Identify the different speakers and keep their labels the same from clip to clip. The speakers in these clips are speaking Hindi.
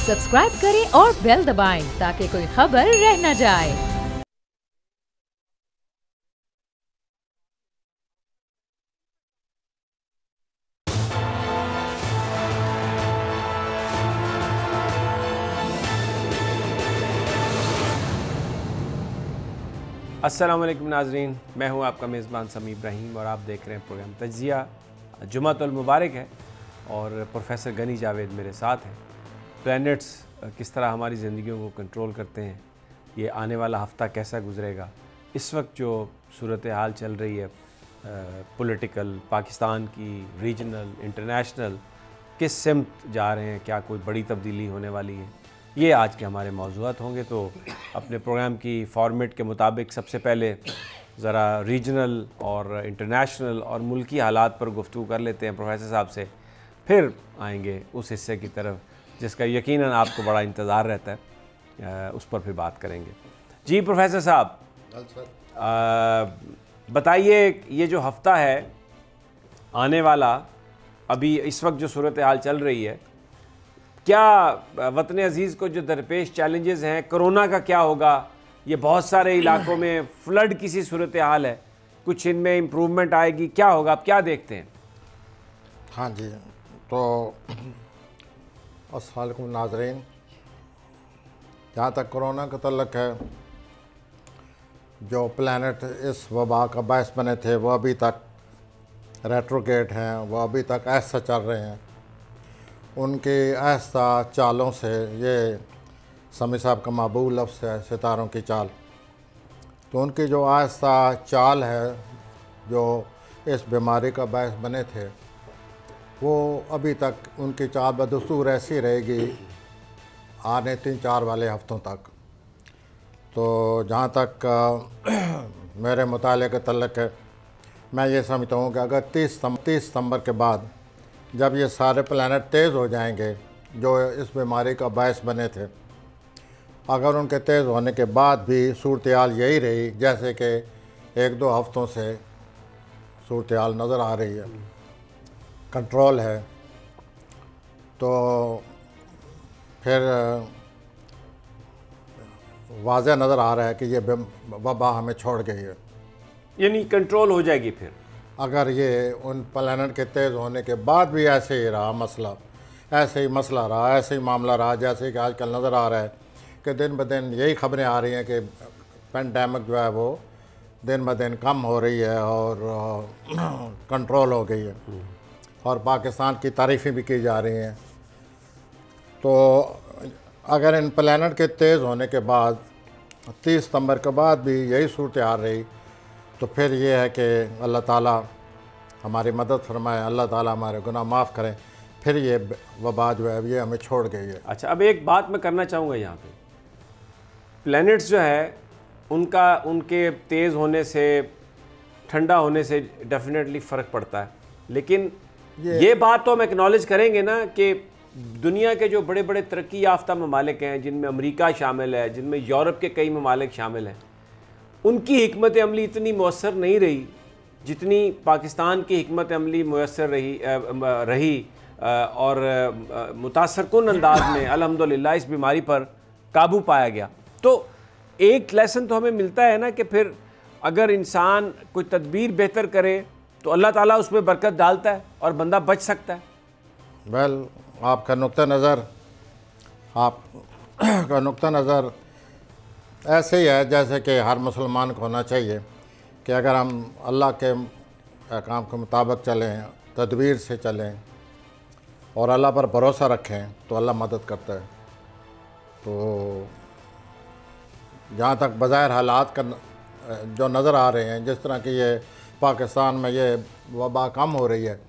Speaker 1: सब्सक्राइब करें और बेल दबाएं ताकि कोई खबर रह न जाए।
Speaker 2: अस्सलाम वालेकुम नाजरीन, मैं हूं आपका मेज़बान समी इब्राहिम और आप देख रहे हैं प्रोग्राम तज्ज़िया। जुमातुल मुबारक है और प्रोफेसर गनी जावेद मेरे साथ हैं। प्लैनेट्स किस तरह हमारी ज़िंदगियों को कंट्रोल करते हैं, ये आने वाला हफ़्ता कैसा गुजरेगा, इस वक्त जो सूरत हाल चल रही है पॉलिटिकल, पाकिस्तान की, रीजनल, इंटरनेशनल, किस सिमत जा रहे हैं, क्या कोई बड़ी तब्दीली होने वाली है, ये आज के हमारे मौज़ूआत होंगे। तो अपने प्रोग्राम की फॉर्मेट के मुताबिक सबसे पहले ज़रा रीजनल और इंटरनेशनल और मुल्की हालात पर गुफ्तगू कर लेते हैं प्रोफेसर साहब से, फिर आएंगे उस हिस्से की तरफ जिसका यकीनन आपको बड़ा इंतज़ार रहता है, उस पर फिर बात करेंगे। जी प्रोफेसर साहब, बताइए, ये जो हफ़्ता है आने वाला, अभी इस वक्त जो सूरत हाल चल रही है, क्या वतन अजीज़ को जो दरपेश चैलेंजेस हैं, कोरोना का क्या होगा, ये बहुत सारे इलाकों में फ्लड की सी सूरत हाल है, कुछ इनमें इम्प्रूवमेंट आएगी, क्या होगा, आप क्या देखते हैं?
Speaker 3: हाँ जी, तो अस्सलाम वालेकुम नाज़रीन, जहाँ तक कोरोना का तल्लुक़ है, जो प्लैनेट इस वबा का बायस बने थे वो अभी तक रेट्रोगेट हैं, वो अभी तक ऐसा चल रहे हैं। उनके आहिस्ता चालों से, ये समी साहब का महबूब लफ्ज़ है सितारों की चाल, तो उनकी जो आहिस्ता चाल है जो इस बीमारी का बायस बने थे, वो अभी तक उनकी चाल बदस्तूर ऐसी रहेगी आने 3-4 वाले हफ्तों तक। तो जहाँ तक मेरे मुताले के तल्लुक़ है, मैं ये समझता हूँ कि अगर 30 सितंबर के बाद जब ये सारे प्लैनेट तेज़ हो जाएंगे जो इस बीमारी का बायस बने थे, अगर उनके तेज़ होने के बाद भी सूरत हाल यही रही जैसे कि 1-2 हफ्तों से सूरत हाल नज़र आ रही है, कंट्रोल है, तो फिर वाज़ह नज़र आ रहा है कि ये वबा हमें छोड़ गई है,
Speaker 2: यानी कंट्रोल हो जाएगी। फिर अगर
Speaker 3: ये उन प्लैनेट के तेज़ होने के बाद भी ऐसे ही रहा मसला, ऐसे ही मसला रहा, ऐसे ही मामला रहा, जैसे कि आजकल नज़र आ रहा है कि दिन ब दिन यही खबरें आ रही हैं कि पेंडेमिक जो है वो दिन ब दिन कम हो रही है और कंट्रोल हो गई है और पाकिस्तान की तारीफ़ें भी की जा रही हैं। तो अगर इन प्लैनेट के तेज़ होने के बाद 30 सितंबर के बाद भी यही सूरत आ रही, तो फिर ये है कि अल्लाह ताला हमारी मदद फरमाए, अल्लाह ताला हमारे गुनाह माफ़ करें, फिर ये वबा जो है ये हमें छोड़ गई है।
Speaker 2: अच्छा, अब एक बात मैं करना चाहूँगा यहाँ पे, प्लैनेट्स जो है उनका, उनके तेज़ होने से, ठंडा होने से डेफिनेटली फ़र्क पड़ता है, लेकिन ये बात तो हम एक्नॉलेज करेंगे ना कि दुनिया के जो बड़े बड़े तरक्की याफ्ता ममालिक हैं, जिनमें अमेरिका शामिल है, जिनमें यूरोप के कई ममालिक शामिल हैं, उनकी हिकमत अमली इतनी मौसर नहीं रही जितनी पाकिस्तान की हिकमत अमली मयसर रही और मुतासरकुन अंदाज में अल्हम्दुलिल्लाह इस बीमारी पर काबू पाया गया। तो एक लेसन तो हमें मिलता है ना कि फिर अगर इंसान कोई तदबीर बेहतर करे तो अल्लाह ताला उसमें बरकत डालता है और बंदा बच सकता है।
Speaker 3: वेल, आपका नुक्ता नज़र ऐसे ही है जैसे कि हर मुसलमान को होना चाहिए कि अगर हम अल्लाह के अहकाम के मुताबिक चलें, तदबीर से चलें और अल्लाह पर भरोसा रखें तो अल्लाह मदद करता है। तो जहाँ तक बज़ाहिर हालात का जो नज़र आ रहे हैं, जिस तरह की ये पाकिस्तान में ये वबा कम हो रही है,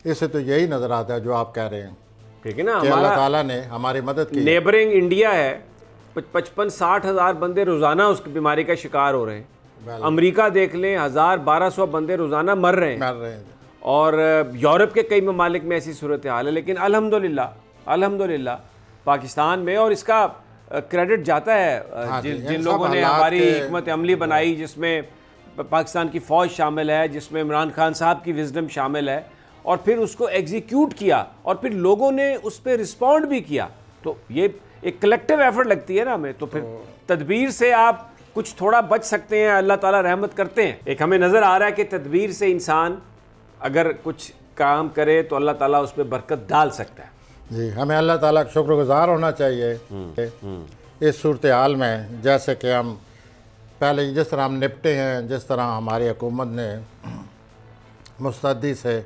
Speaker 3: इससे तो यही नज़र आता है जो आप कह रहे हैं,
Speaker 2: ठीक है ना,
Speaker 3: कि अल्लाह ताला ने हमारी मदद की।
Speaker 2: नेबरिंग इंडिया है, 55-60 हज़ार बंदे रोज़ाना उस बीमारी का शिकार हो रहे हैं। अमेरिका देख लें, 1000-1200 बंदे रोज़ाना मर रहे हैं और यूरोप के कई ममालिक में ऐसी सूरत हाल है। लेकिन अल्हम्दुलिल्लाह पाकिस्तान में, और इसका क्रेडिट जाता है जिन लोगों ने हमारी हिकमत अमली बनाई, जिसमें पाकिस्तान की फ़ौज शामिल है, जिसमें इमरान खान साहब की विजडम शामिल है, और फिर उसको एग्जीक्यूट किया और फिर लोगों ने उस पर रिस्पॉन्ड भी किया। तो ये एक कलेक्टिव एफर्ट लगती है ना हमें, तो फिर तदबीर से आप कुछ थोड़ा बच सकते हैं, अल्लाह ताला रहमत करते हैं। एक हमें नज़र आ रहा है कि तदबीर से इंसान अगर कुछ काम करे तो अल्लाह ताला उस पर बरकत डाल सकता है।
Speaker 3: जी, हमें अल्लाह ताला का शुक्रगुजार होना चाहिए इस सूरत हाल में, जैसे कि हम पहले जिस तरह हम निपटे हैं, जिस तरह हमारी हुकूमत ने मुस्तैदी से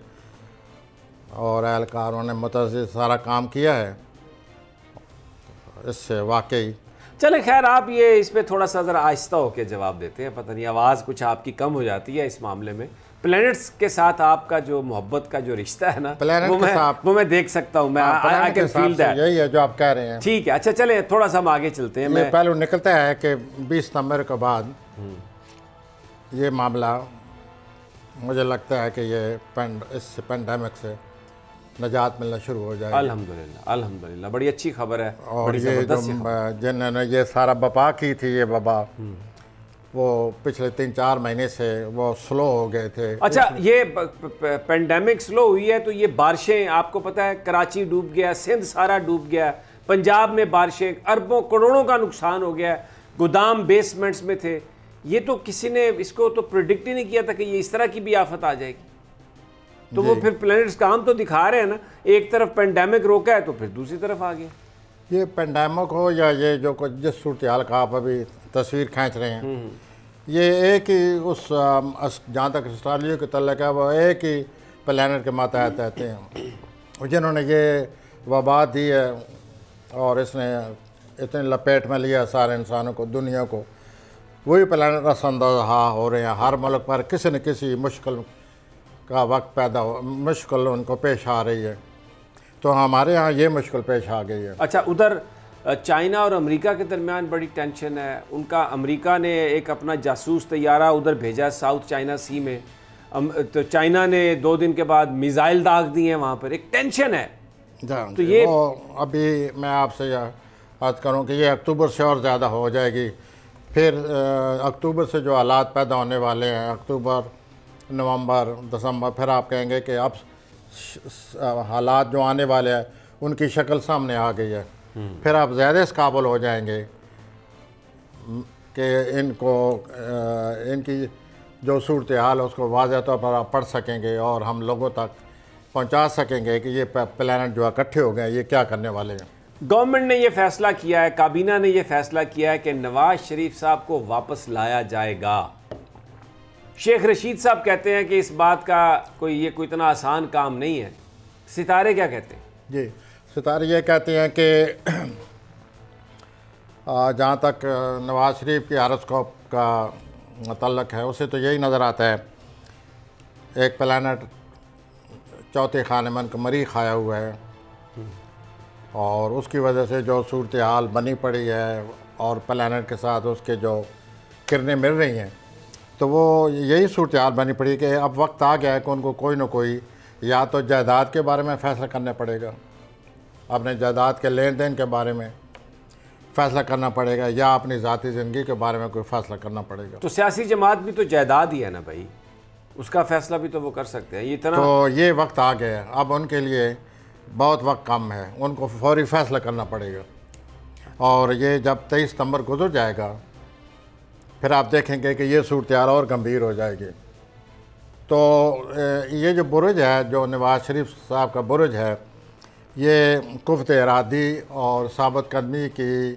Speaker 3: और एहलकारों ने मुतअद्दिद सारा काम किया है, इससे वाकई।
Speaker 2: चले खैर, आप ये इस पर थोड़ा सा ज़रा आहिस्ता होकर जवाब देते हैं, पता नहीं आवाज़ कुछ आपकी कम हो जाती है इस मामले में। प्लैनेट्स के साथ आपका जो मोहब्बत का जो रिश्ता है ना, वो मैं देख सकता हूँ, मैं आई कैन फील दैट।
Speaker 3: यही है जो आप कह रहे हैं।
Speaker 2: ठीक है, अच्छा चले थोड़ा सा हम आगे चलते हैं।
Speaker 3: मैं पहले निकलता है कि 20 सितंबर के बाद ये मामला, मुझे लगता है कि ये इस पेंडेमिक से निजात मिलना शुरू हो जाएगी।
Speaker 2: अल्हम्दुलिल्लाह, अल्हम्दुलिल्लाह, बड़ी अच्छी खबर है।
Speaker 3: और ये जो जिन्होंने ये सारा बपा की थी, ये वबा, वो पिछले 3-4 महीने से वो स्लो हो गए थे।
Speaker 2: अच्छा, ये पेंडेमिक स्लो हुई है तो ये बारिशें, आपको पता है कराची डूब गया, सिंध सारा डूब गया, पंजाब में बारिशें, अरबों करोड़ों का नुकसान हो गया, गोदाम बेसमेंट्स में थे। ये तो किसी ने इसको तो प्रिडिक्ट ही नहीं किया था कि ये इस तरह की भी आफत आ जाएगी। तो वो फिर प्लैनेट्स काम तो दिखा रहे हैं ना, एक तरफ पेंडेमिक रोका है तो फिर दूसरी तरफ आ गया।
Speaker 3: ये पेंडेमिक हो या ये जो कुछ जिस सूरत हाल का आप अभी तस्वीर खींच रहे हैं, ये एक ही उस जहाँ तक ऑस्ट्रेलिया के तल्लक है, वो एक ही प्लैनेट के मातहत रहते हैं जिन्होंने ये वबा दी है और इसने इतने लपेट में लिया सारे इंसानों को, दुनिया को। वही प्लैनेट असंदहा हो रहे हैं। हर मुल्क पर किसी न किसी मुश्किल का वक्त पैदा हो, मुश्किल उनको पेश आ रही है, तो हमारे यहाँ ये मुश्किल पेश आ गई है।
Speaker 2: अच्छा, उधर चाइना और अमेरिका के दरमियान बड़ी टेंशन है। उनका अमेरिका ने एक अपना जासूस तैयारा उधर भेजा साउथ चाइना सी में, तो चाइना ने 2 दिन के बाद मिसाइल दाग दिए हैं वहाँ पर, एक टेंशन है।
Speaker 3: तो ये अभी मैं आपसे बात करूँ कि ये अक्टूबर से और ज़्यादा हो जाएगी। फिर अक्टूबर से जो हालात पैदा होने वाले हैं, अक्टूबर, नवंबर, दिसंबर, फिर आप कहेंगे कि अब हालात जो आने वाले हैं उनकी शक्ल सामने आ गई है। फिर आप ज़्यादा इस काबिल हो जाएंगे कि इनकी जो सूरत हाल है उसको वाज़ह तौर पर आप पढ़ सकेंगे और हम लोगों तक पहुंचा सकेंगे कि ये प्लैनेट जो इकट्ठे हो गए, ये क्या करने वाले हैं।
Speaker 2: गवर्नमेंट ने ये फैसला किया है, काबीना ने ये फैसला किया है कि नवाज शरीफ साहब को वापस लाया जाएगा। शेख रशीद साहब कहते हैं कि इस बात का कोई इतना आसान काम नहीं है। सितारे क्या कहते हैं?
Speaker 3: जी, सितारे ये कहते हैं कि जहाँ तक नवाज शरीफ की हारोस्कोप का तल्लक है, उसे तो यही नज़र आता है, एक प्लैनेट चौथे खाने में उनका मरीख खाया हुआ है और उसकी वजह से जो सूरत हाल बनी पड़ी है और प्लैनेट के साथ उसके जो किरणें मिल रही हैं, तो वो यही सूरत हाल बनी पड़ी कि अब वक्त आ गया है कि उनको कोई ना कोई या तो जायदाद के बारे में फ़ैसला करना पड़ेगा, अपने जायदाद के लेन देन के बारे में फ़ैसला करना पड़ेगा, या अपनी ज़ाती ज़िंदगी के बारे में कोई फ़ैसला करना पड़ेगा।
Speaker 2: तो सियासी जमात भी तो जायदाद ही है ना भाई, उसका फ़ैसला भी तो वो कर सकते हैं। ये इतना
Speaker 3: तो ये वक्त आ गया है, अब उनके लिए बहुत वक्त कम है, उनको फौरी फ़ैसला करना पड़ेगा। और ये जब 23 सितंबर गुजर जाएगा, फिर आप देखेंगे कि ये सूरत हाल और गंभीर हो जाएगी। तो ये जो बुरुज है, जो नवाज शरीफ साहब का बुरुज है, ये कुफ्त इरादी और साबित कदमी की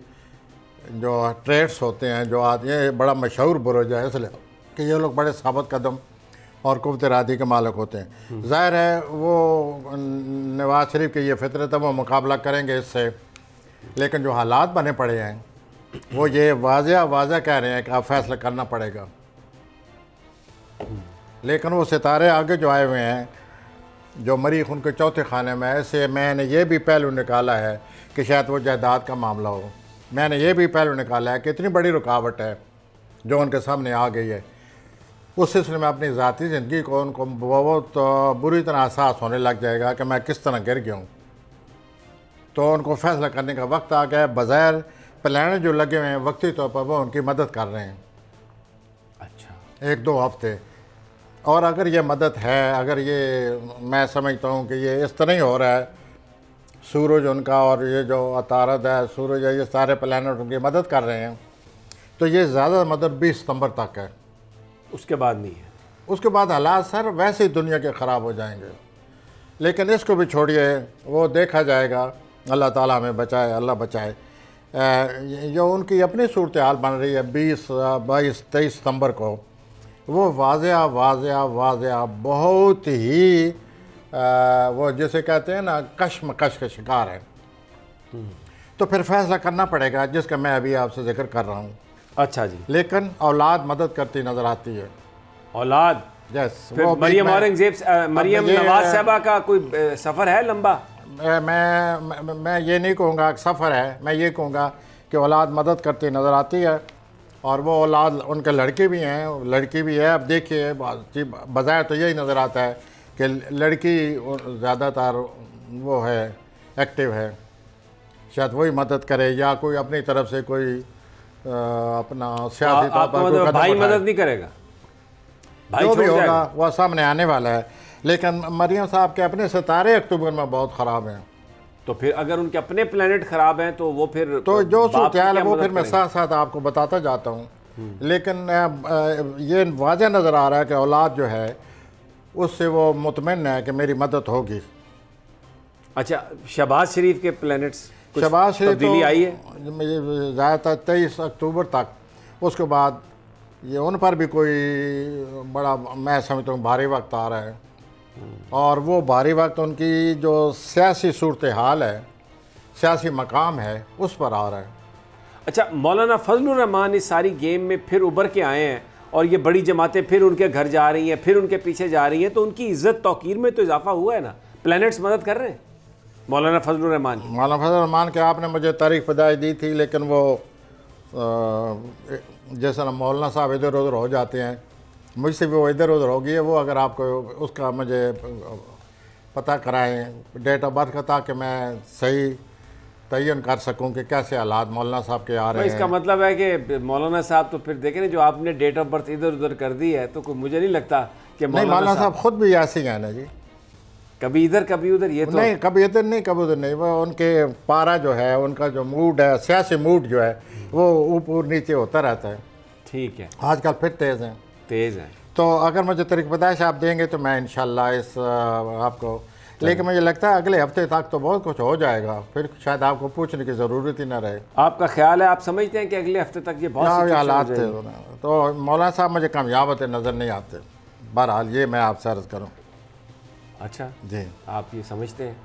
Speaker 3: जो ट्रेड्स होते हैं, जो ये बड़ा मशहूर बुरुज है इसलिए कि ये लोग बड़े साबित कदम और कुफ्त इरादी के मालिक होते हैं। ज़ाहिर है वो नवाज शरीफ की ये फितरत है, वो मुकाबला करेंगे इससे, लेकिन जो हालात बने पड़े हैं वो ये वाज़ह कह रहे हैं कि अब फैसला करना पड़ेगा। लेकिन वो सितारे आगे जो आए हुए हैं, जो मरीख उनके चौथे खाने में है, इससे मैंने ये भी पहलू निकाला है कि शायद वो जायदाद का मामला हो। मैंने ये भी पहलू निकाला है कि इतनी बड़ी रुकावट है जो उनके सामने आ गई है, उस सिलसिले में अपनी ज़ाती ज़िंदगी को उनको बहुत बुरी तरह एहसास होने लग जाएगा कि मैं किस तरह गिर गया हूँ। तो उनको फ़ैसला करने का वक्त आ गया है। बग़ैर प्लान जो लगे हुए हैं वक्ती तौर पर वो उनकी मदद कर रहे हैं।
Speaker 2: अच्छा,
Speaker 3: 1-2 हफ्ते। और अगर ये मदद है, अगर ये मैं समझता हूँ कि ये इस तरह ही हो रहा है सूरज उनका और ये जो अतारद है, सूरज है, ये सारे प्लैनेट उनकी मदद कर रहे हैं। तो ये ज़्यादा मदद 20 सितंबर तक है,
Speaker 2: उसके बाद नहीं है।
Speaker 3: उसके बाद हालात सर वैसे ही दुनिया के ख़राब हो जाएंगे। लेकिन इसको भी छोड़िए, वो देखा जाएगा, अल्लाह ताला हमें बचाए, अल्लाह बचाए। जो उनकी अपनी सूरत हाल बन रही है 20, 22, 23 सितंबर को, वो वाज़या बहुत ही वो जिसे कहते हैं ना कश्मकश का शिकार है। तो फिर फैसला करना पड़ेगा, जिसका मैं अभी आपसे जिक्र कर रहा हूँ।
Speaker 2: अच्छा जी।
Speaker 3: लेकिन औलाद मदद करती नज़र आती है।
Speaker 2: औलाद,
Speaker 3: यस।
Speaker 2: फिर मरियम औरंगजेब, मरियम नवाज साहबा का कोई सफ़र है लंबा?
Speaker 3: मैं ये नहीं कहूँगा कि सफ़र है, मैं ये कहूँगा कि औलाद मदद करती नज़र आती है। और वो औलाद, उनके लड़के भी हैं, लड़की भी है। अब देखिए, बज़ाहिर तो यही नज़र आता है कि लड़की ज़्यादातर वो है, एक्टिव है, शायद वही मदद करे या कोई अपनी तरफ से कोई अपना सियासी तौर पर
Speaker 2: भाई मदद नहीं करेगा? भाई
Speaker 3: जो भी होगा वह सामने आने वाला है। लेकिन मरियम साहब के अपने सितारे अक्टूबर में बहुत ख़राब हैं।
Speaker 2: तो फिर अगर उनके अपने प्लेनेट ख़राब हैं तो वो फिर
Speaker 3: तो जो सूरत हाल है वो फिर मैं साथ साथ आपको बताता जाता हूँ। लेकिन ये वाज़ह नज़र आ रहा है कि औलाद जो है उससे वो मुतमइन है कि मेरी मदद होगी।
Speaker 2: अच्छा, शहबाज शरीफ के प्लैनेट्स,
Speaker 3: शहबाज शरीफ
Speaker 2: तब्दीली आई है
Speaker 3: ज़्यादातर 23 अक्टूबर तक। उसके बाद ये उन पर भी कोई बड़ा, मैं समझता हूँ, भारी वक्त आ रहा है। और वो भारी वक्त उनकी जो सियासी सूरत हाल है, सियासी मकाम है, उस पर आ रहा है।
Speaker 2: अच्छा, मौलाना फजलुर रहमान इस सारी गेम में फिर उभर के आए हैं और ये बड़ी जमातें फिर उनके घर जा रही हैं, फिर उनके पीछे जा रही हैं, तो उनकी इज्जत तौकीर में तो इजाफा हुआ है ना? प्लैनेट्स मदद कर रहे हैं मौलाना फजलुर रहमान की।
Speaker 3: मौलाना फजलुर रहमान के आपने मुझे तारीख पैदाइश दी थी, लेकिन वो जैसा ना मौलाना साहब इधर उधर हो जाते हैं, मुझसे भी वो इधर उधर हो गई है। वो अगर आपको उसका मुझे पता कराएं डेट ऑफ बर्थ का, ताकि मैं सही तयन कर सकूं कि कैसे हालात मौलाना साहब के आ रहे हैं।
Speaker 2: इसका मतलब है कि मौलाना साहब तो फिर देखें, जो आपने डेट ऑफ बर्थ इधर उधर कर दी है, तो कोई मुझे नहीं लगता कि
Speaker 3: मौलाना साहब खुद भी ऐसे ही हैं ना जी,
Speaker 2: कभी इधर कभी उधर। ये तो
Speaker 3: नहीं, कभी इधर नहीं कभी उधर नहीं। वो उनके पारा जो है, उनका जो मूड है, सियासी मूड जो है, वो ऊपर नीचे होता रहता है।
Speaker 2: ठीक है,
Speaker 3: आजकल फिर तेज़ हैं। तो अगर मुझे तारीख पैदाइश आप देंगे तो मैं इंशाल्लाह इस आपको, लेकिन मुझे लगता है अगले हफ्ते तक तो बहुत कुछ हो जाएगा, फिर शायद आपको पूछने की ज़रूरत ही ना रहे।
Speaker 2: आपका ख्याल है, आप समझते हैं कि अगले हफ्ते तक ये बहुत सी
Speaker 3: हालात थे? तो मौलाना साहब मुझे कामयाब होते नज़र नहीं आते। बहरहाल ये मैं आपसे अर्ज़ करूँ।
Speaker 2: अच्छा
Speaker 3: जी,
Speaker 2: आप ये समझते हैं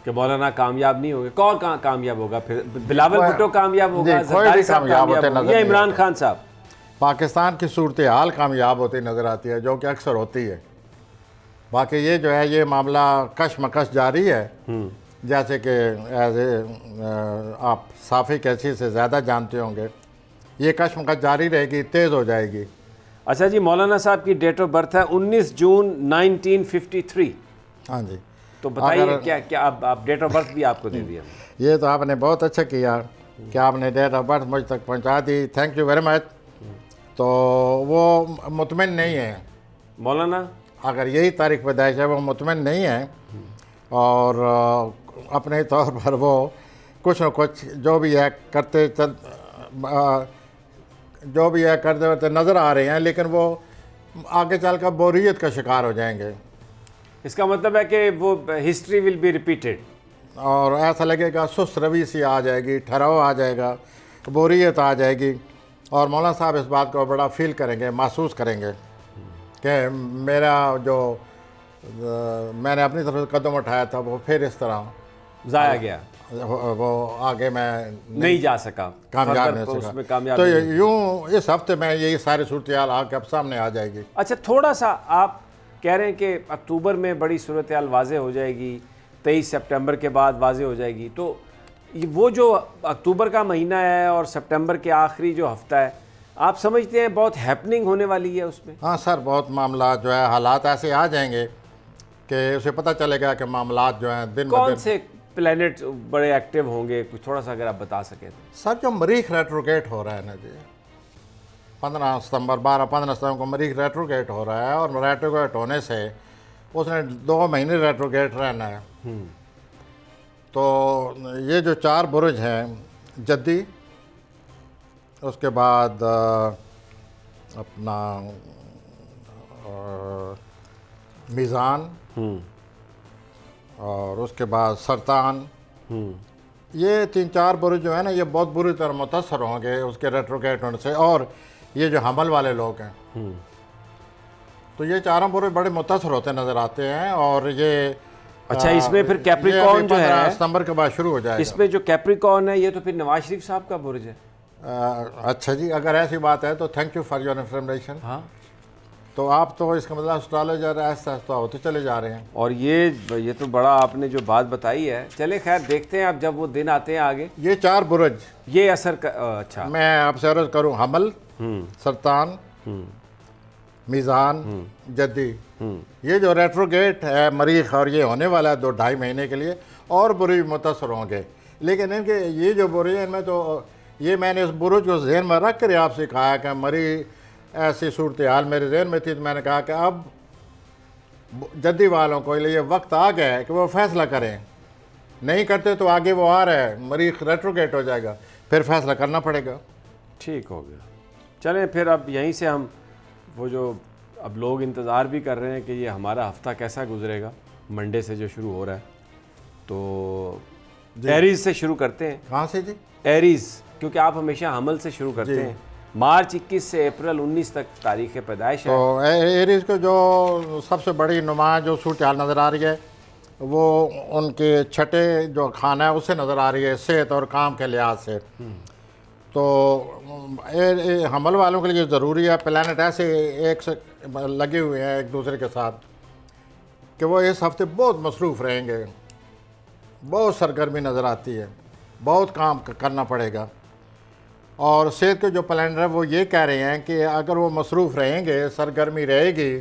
Speaker 2: कि मौलाना कामयाब नहीं होंगे? कौन कहाँ कामयाब होगा फिर? बिलावल भुट्टो कामयाब होगा, ज़रदारी साहब कामयाब होगा, या इमरान खान साहब?
Speaker 3: पाकिस्तान की सूरत हाल कामयाब होती नज़र आती है, जो कि अक्सर होती है। बाकी ये जो है, ये मामला कशमकश जारी है, जैसे कि एज ए आप साफ़ी कैसी से ज़्यादा जानते होंगे। ये कशमकश जारी रहेगी, तेज़ हो जाएगी।
Speaker 2: अच्छा जी, मौलाना साहब की डेट ऑफ बर्थ है 19 जून 1953।
Speaker 3: हाँ जी।
Speaker 2: तो बताइए क्या क्या आप डेट ऑफ बर्थ भी आपको दे दिया।
Speaker 3: ये तो आपने बहुत अच्छा किया कि आपने डेट ऑफ बर्थ मुझ तक पहुंचा दी, थैंक यू वेरी मच। तो वो मुतमिन नहीं है
Speaker 2: मौलाना,
Speaker 3: अगर यही तारीख पैदाइश है, वो मुतमिन नहीं है और अपने तौर पर वो कुछ न कुछ जो भी है करते नज़र आ रहे हैं, लेकिन वो आगे चलकर बोरियत का शिकार हो जाएंगे।
Speaker 2: इसका मतलब है कि वो हिस्ट्री विल बी रिपीटेड
Speaker 3: और ऐसा लगेगा सुस्त रवि सी आ जाएगी, ठहराव आ जाएगा, बोरियत आ जाएगी। और मौलाना साहब इस बात को बड़ा फील करेंगे, महसूस करेंगे कि मेरा जो मैंने अपनी तरफ से कदम उठाया था वो फिर इस तरह
Speaker 2: ज़ाया गया,
Speaker 3: वो आगे मैं
Speaker 2: नहीं जा सका,
Speaker 3: कामयाब नहीं
Speaker 2: उसमें
Speaker 3: सका।
Speaker 2: कामयाब
Speaker 3: तो यूँ इस हफ्ते में यही सारी सूरत हाल आके अब सामने आ जाएगी।
Speaker 2: अच्छा, थोड़ा सा आप कह रहे हैं कि अक्टूबर में बड़ी सूरत हाल वाज़े हो जाएगी, 23 सितंबर के बाद वाज़े हो जाएगी। तो वो जो अक्टूबर का महीना है और सितंबर के आखिरी जो हफ्ता है, आप समझते हैं बहुत हैपनिंग होने वाली है उसमें?
Speaker 3: हाँ सर, बहुत मामला जो है, हालात ऐसे आ जाएंगे कि उसे पता चलेगा कि मामलात जो हैं दिन
Speaker 2: कौन से प्लैनेट बड़े एक्टिव होंगे, कुछ थोड़ा सा अगर आप बता सकें।
Speaker 3: सर, जो मरीख रेट्रोगेट हो रहा है ना जी, 15 सितंबर को मरीख रेट्रोगेट हो रहा है, और रेट्रोगेट होने से उसने 2 महीने रेट्रोगेट रहना है। तो ये जो 4 बुरुज हैं, जद्दी, उसके बाद अपना मीज़ान, और उसके बाद सरतान, ये 3-4 बुरुज जो है ना, ये बहुत बुरी तरह मुतासर होंगे उसके रेट्रोगेट होने से। और ये जो हमल वाले लोग हैं, तो ये चारों बुरुज बड़े मुतासर होते नज़र आते हैं। और ये
Speaker 2: अच्छा, इसमें फिर कैप्रिकॉर्न जो है
Speaker 3: सितंबर के बाद शुरू हो जाएगा।
Speaker 2: इसमें जो कैप्रिकॉर्न है, ये तो फिर नवाज शरीफ साहब का बुर्ज है।
Speaker 3: अच्छा जी, अगर ऐसी बात है तो thank you for your information.
Speaker 2: हाँ,
Speaker 3: तो आप तो इसका मतलब एस्ट्रोलॉजर ऐसा होते चले जा रहे हैं।
Speaker 2: और ये तो बड़ा आपने जो बात बताई है। चले खैर, देखते हैं अब जब वो दिन आते हैं आगे।
Speaker 3: ये 4 बुरुज
Speaker 2: ये असर अच्छा,
Speaker 3: मैं आपसे अर्ज करूँ, हमल, सरतान, मीज़ान, जद्दी, ये जो रेट्रोगेट है मरीख, और ये होने वाला है 2-2.5 महीने के लिए, और बुरुज मुतासर होंगे। लेकिन इनके ये जो बुरुज हैं, इनमें तो ये मैंने इस बुरुज को जहन में रख कर आपसे कहा कि मरी ऐसी सूरत हाल मेरे जहन में थी, तो मैंने कहा कि अब जद्दी वालों को ये वक्त आ गया है कि वो फैसला करें। नहीं करते तो आगे वो आ रहा है, मरीख रेट्रोगेट हो जाएगा, फिर फैसला करना पड़ेगा।
Speaker 2: ठीक हो गया। चलें फिर अब यहीं से हम वो जो अब लोग इंतज़ार भी कर रहे हैं कि ये हमारा हफ्ता कैसा गुजरेगा, मंडे से जो शुरू हो रहा है, तो एरीज़ से शुरू करते हैं।
Speaker 3: कहाँ से जी?
Speaker 2: एरीज़, क्योंकि आप हमेशा हमल से शुरू करते हैं। मार्च 21 से अप्रैल 19 तक तारीख़ पैदाइश है।
Speaker 3: तो एरीज़ को जो सबसे बड़ी नुमा जो सूरत हाल नज़र आ रही है, वो उनके छठे जो खाना है उससे नज़र आ रही है, सेहत और काम के लिहाज से। तो हमल वालों के लिए ज़रूरी है, प्लानट ऐसे एक से लगे हुए हैं एक दूसरे के साथ कि वो इस हफ्ते बहुत मसरूफ़ रहेंगे, बहुत सरगर्मी नज़र आती है, बहुत काम करना पड़ेगा। और सेहत के जो प्लानट है वो ये कह रहे हैं कि अगर वो मसरूफ़ रहेंगे, सरगर्मी रहेगी,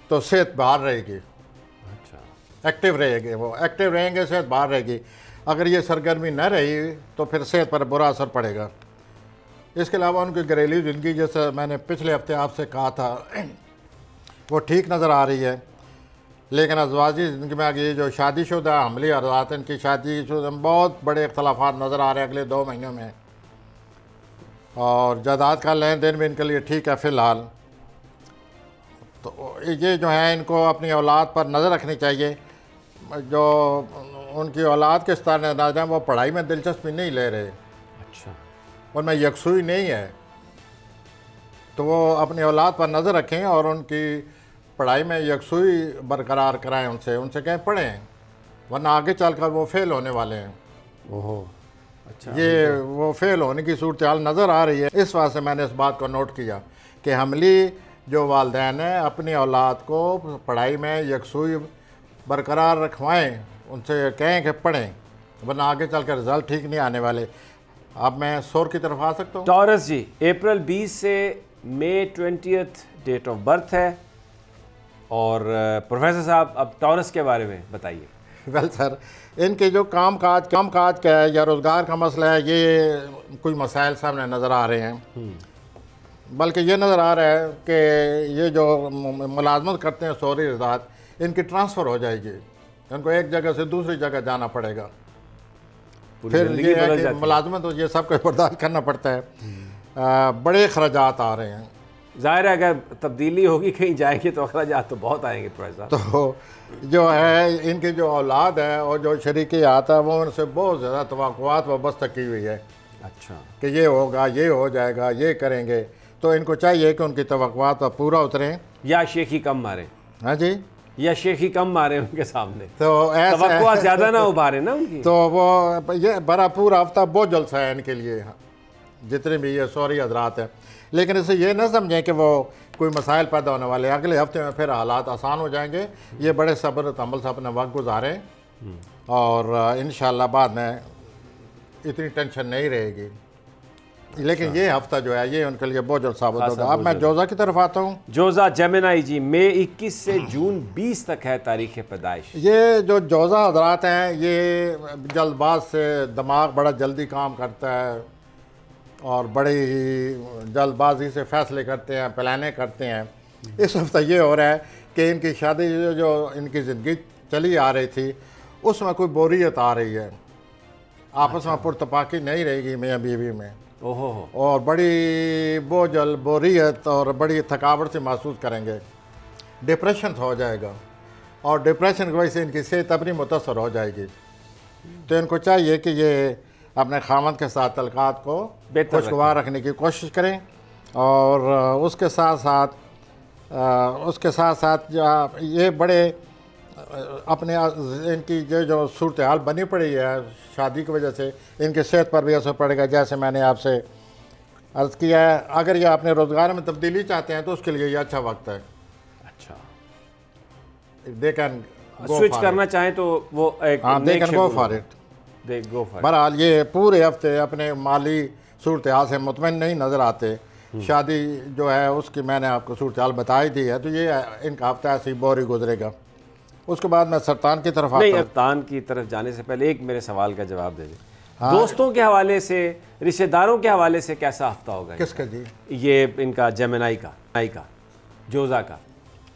Speaker 3: तो सेहत बाहर रहेगी।
Speaker 2: अच्छा,
Speaker 3: एक्टिव रहेंगे, वो एक्टिव रहेंगे, सेहत बाहर रहेगी। अगर ये सरगर्मी न रही तो फिर सेहत पर बुरा असर पड़ेगा। इसके अलावा उनकी घरेलू ज़िंदगी, जैसे मैंने पिछले हफ्ते आपसे कहा था, वो ठीक नज़र आ रही है। लेकिन अज़वाजी ज़िंदगी में आगे ये जो शादीशुदा हमली अर्ज़ात, इनकी शादीशुदा में बहुत बड़े इख्तलाफात नज़र आ रहे हैं अगले 2 महीनों में। और जायदाद का लेन देन भी इनके लिए ठीक है फ़िलहाल। तो ये जो है, इनको अपनी औलाद पर नज़र रखनी चाहिए। जो उनकी औलाद के स्तर नज़र हैं, वो पढ़ाई में दिलचस्पी नहीं ले रहे।
Speaker 2: अच्छा,
Speaker 3: उनमें यकसुई नहीं है, तो वो अपनी औलाद पर नज़र रखें और उनकी पढ़ाई में यकसुई बरकरार कराएं, उनसे कहें पढ़ें, वरना आगे चलकर वो फेल होने वाले हैं।
Speaker 2: ओहो, अच्छा,
Speaker 3: ये वो फेल होने की सूरत हाल नज़र आ रही है। इस वजह से मैंने इस बात को नोट किया कि हमली जो वालिदैन हैं अपनी औलाद को पढ़ाई में यकसुई बरकरार रखवाएं, उनसे कहें कि पढ़ें, वरना आगे चलकर रिज़ल्ट ठीक नहीं आने वाले। अब मैं सोर की तरफ आ सकता हूँ।
Speaker 2: टॉरस जी, अप्रैल 20 से मई 20 डेट ऑफ बर्थ है। और प्रोफेसर साहब, अब टॉरस के बारे में बताइए।
Speaker 3: वेल सर, इनके जो काम काज का है या रोज़गार का मसला है, ये कुछ मसाइल सामने नज़र आ रहे हैं। बल्कि ये नज़र आ रहा है कि ये जो मुलाजमत करते हैं सोरी रज़ात, इनकी ट्रांसफ़र हो जाएगी, इनको एक जगह से दूसरी जगह जाना पड़ेगा। फिर ये है कि मुलाजमत तो ये सब को बर्दाश्त करना पड़ता है। बड़े अखराजात आ रहे हैं।
Speaker 2: ज़ाहिर है अगर तब्दीली होगी कहीं जाएंगे तो अखराजात तो बहुत आएंगे प्रोफेसर।
Speaker 3: तो जो है इनकी जो औलाद है और जो शरीकियात है, वो उनसे बहुत ज़्यादा तवक्कुआत वाबस्ता की हुई है।
Speaker 2: अच्छा,
Speaker 3: कि ये होगा, ये हो जाएगा, ये करेंगे। तो इनको चाहिए कि उनकी तवक्कुआत पर पूरा उतरें,
Speaker 2: या शेखी कम मारे।
Speaker 3: हाँ जी,
Speaker 2: या शेखी कम मारे उनके सामने,
Speaker 3: तो ऐसा
Speaker 2: ज़्यादा ना उभारे ना उनकी।
Speaker 3: तो वो ये बड़ा पूरा हफ्ता बहुत जलसा है इनके लिए, जितने भी ये सॉरी हजरात हैं। लेकिन इसे ये ना समझें कि वो कोई मसाइल पैदा होने वाले, अगले हफ्ते में फिर हालात आसान हो जाएंगे। ये बड़े सब्र तमल से अपने वक्त गुजारें और इंशाअल्लाह बाद में इतनी टेंशन नहीं रहेगी। लेकिन ये हफ्ता जो है ये उनके लिए बहुत जल्द साबित होगा। अब मैं जोज़ा की तरफ आता हूँ।
Speaker 2: जोज़ा जेमिनी जी, मई 21 से जून 20 तक है तारीख़ पैदाइश।
Speaker 3: ये जो जोज़ा हजरात हैं, ये जल्दबाज से दिमाग बड़ा जल्दी काम करता है और बड़ी ही जल्दबाजी से फ़ैसले करते हैं, प्लानें करते हैं। इस हफ्ते ये हो रहा है कि इनकी शादी जो इनकी ज़िंदगी चली आ रही थी, उसमें कोई बोरियत आ रही है, आपस में पुरतपाकी नहीं रहेगी मियाँ बीवी में,
Speaker 2: ओहो,
Speaker 3: और बड़ी बोझल बोरियत और बड़ी थकावट से महसूस करेंगे, डिप्रेशन हो जाएगा, और डिप्रेशन की वजह से इनकी सेहत अपनी मुतासर हो जाएगी। तो इनको चाहिए कि ये अपने खामद के साथ तलकात को खुशगवार रखने की कोशिश करें, और उसके साथ साथ ये बड़े अपने इनकी जो सूरत हाल बनी पड़ी है शादी की वजह से, इनकी सेहत पर भी असर पड़ेगा। जैसे मैंने आपसे अर्ज़ किया है, अगर ये अपने रोज़गार में तब्दीली चाहते हैं तो उसके लिए ये अच्छा वक्त है।
Speaker 2: अच्छा,
Speaker 3: दे कैन
Speaker 2: स्विच करना चाहें तो वो एक
Speaker 3: they can go for it. बहरहाल ये पूरे हफ्ते अपने माली सूरत हाल से मुतमईन नहीं नज़र आते। शादी जो है उसकी मैंने आपको सूरत हाल बताई दी है, तो ये इनका हफ्ता ऐसे ही बोर ही गुजरेगा। उसके बाद मैं सरतान की तरफ आता हूं।
Speaker 2: सरतान की तरफ जाने से पहले एक मेरे सवाल का जवाब दे दें। हाँ। दोस्तों के हवाले से, रिश्तेदारों के हवाले से कैसा हफ्ता होगा?
Speaker 3: किसका जी?
Speaker 2: ये इनका जेमिनी का जोजा का।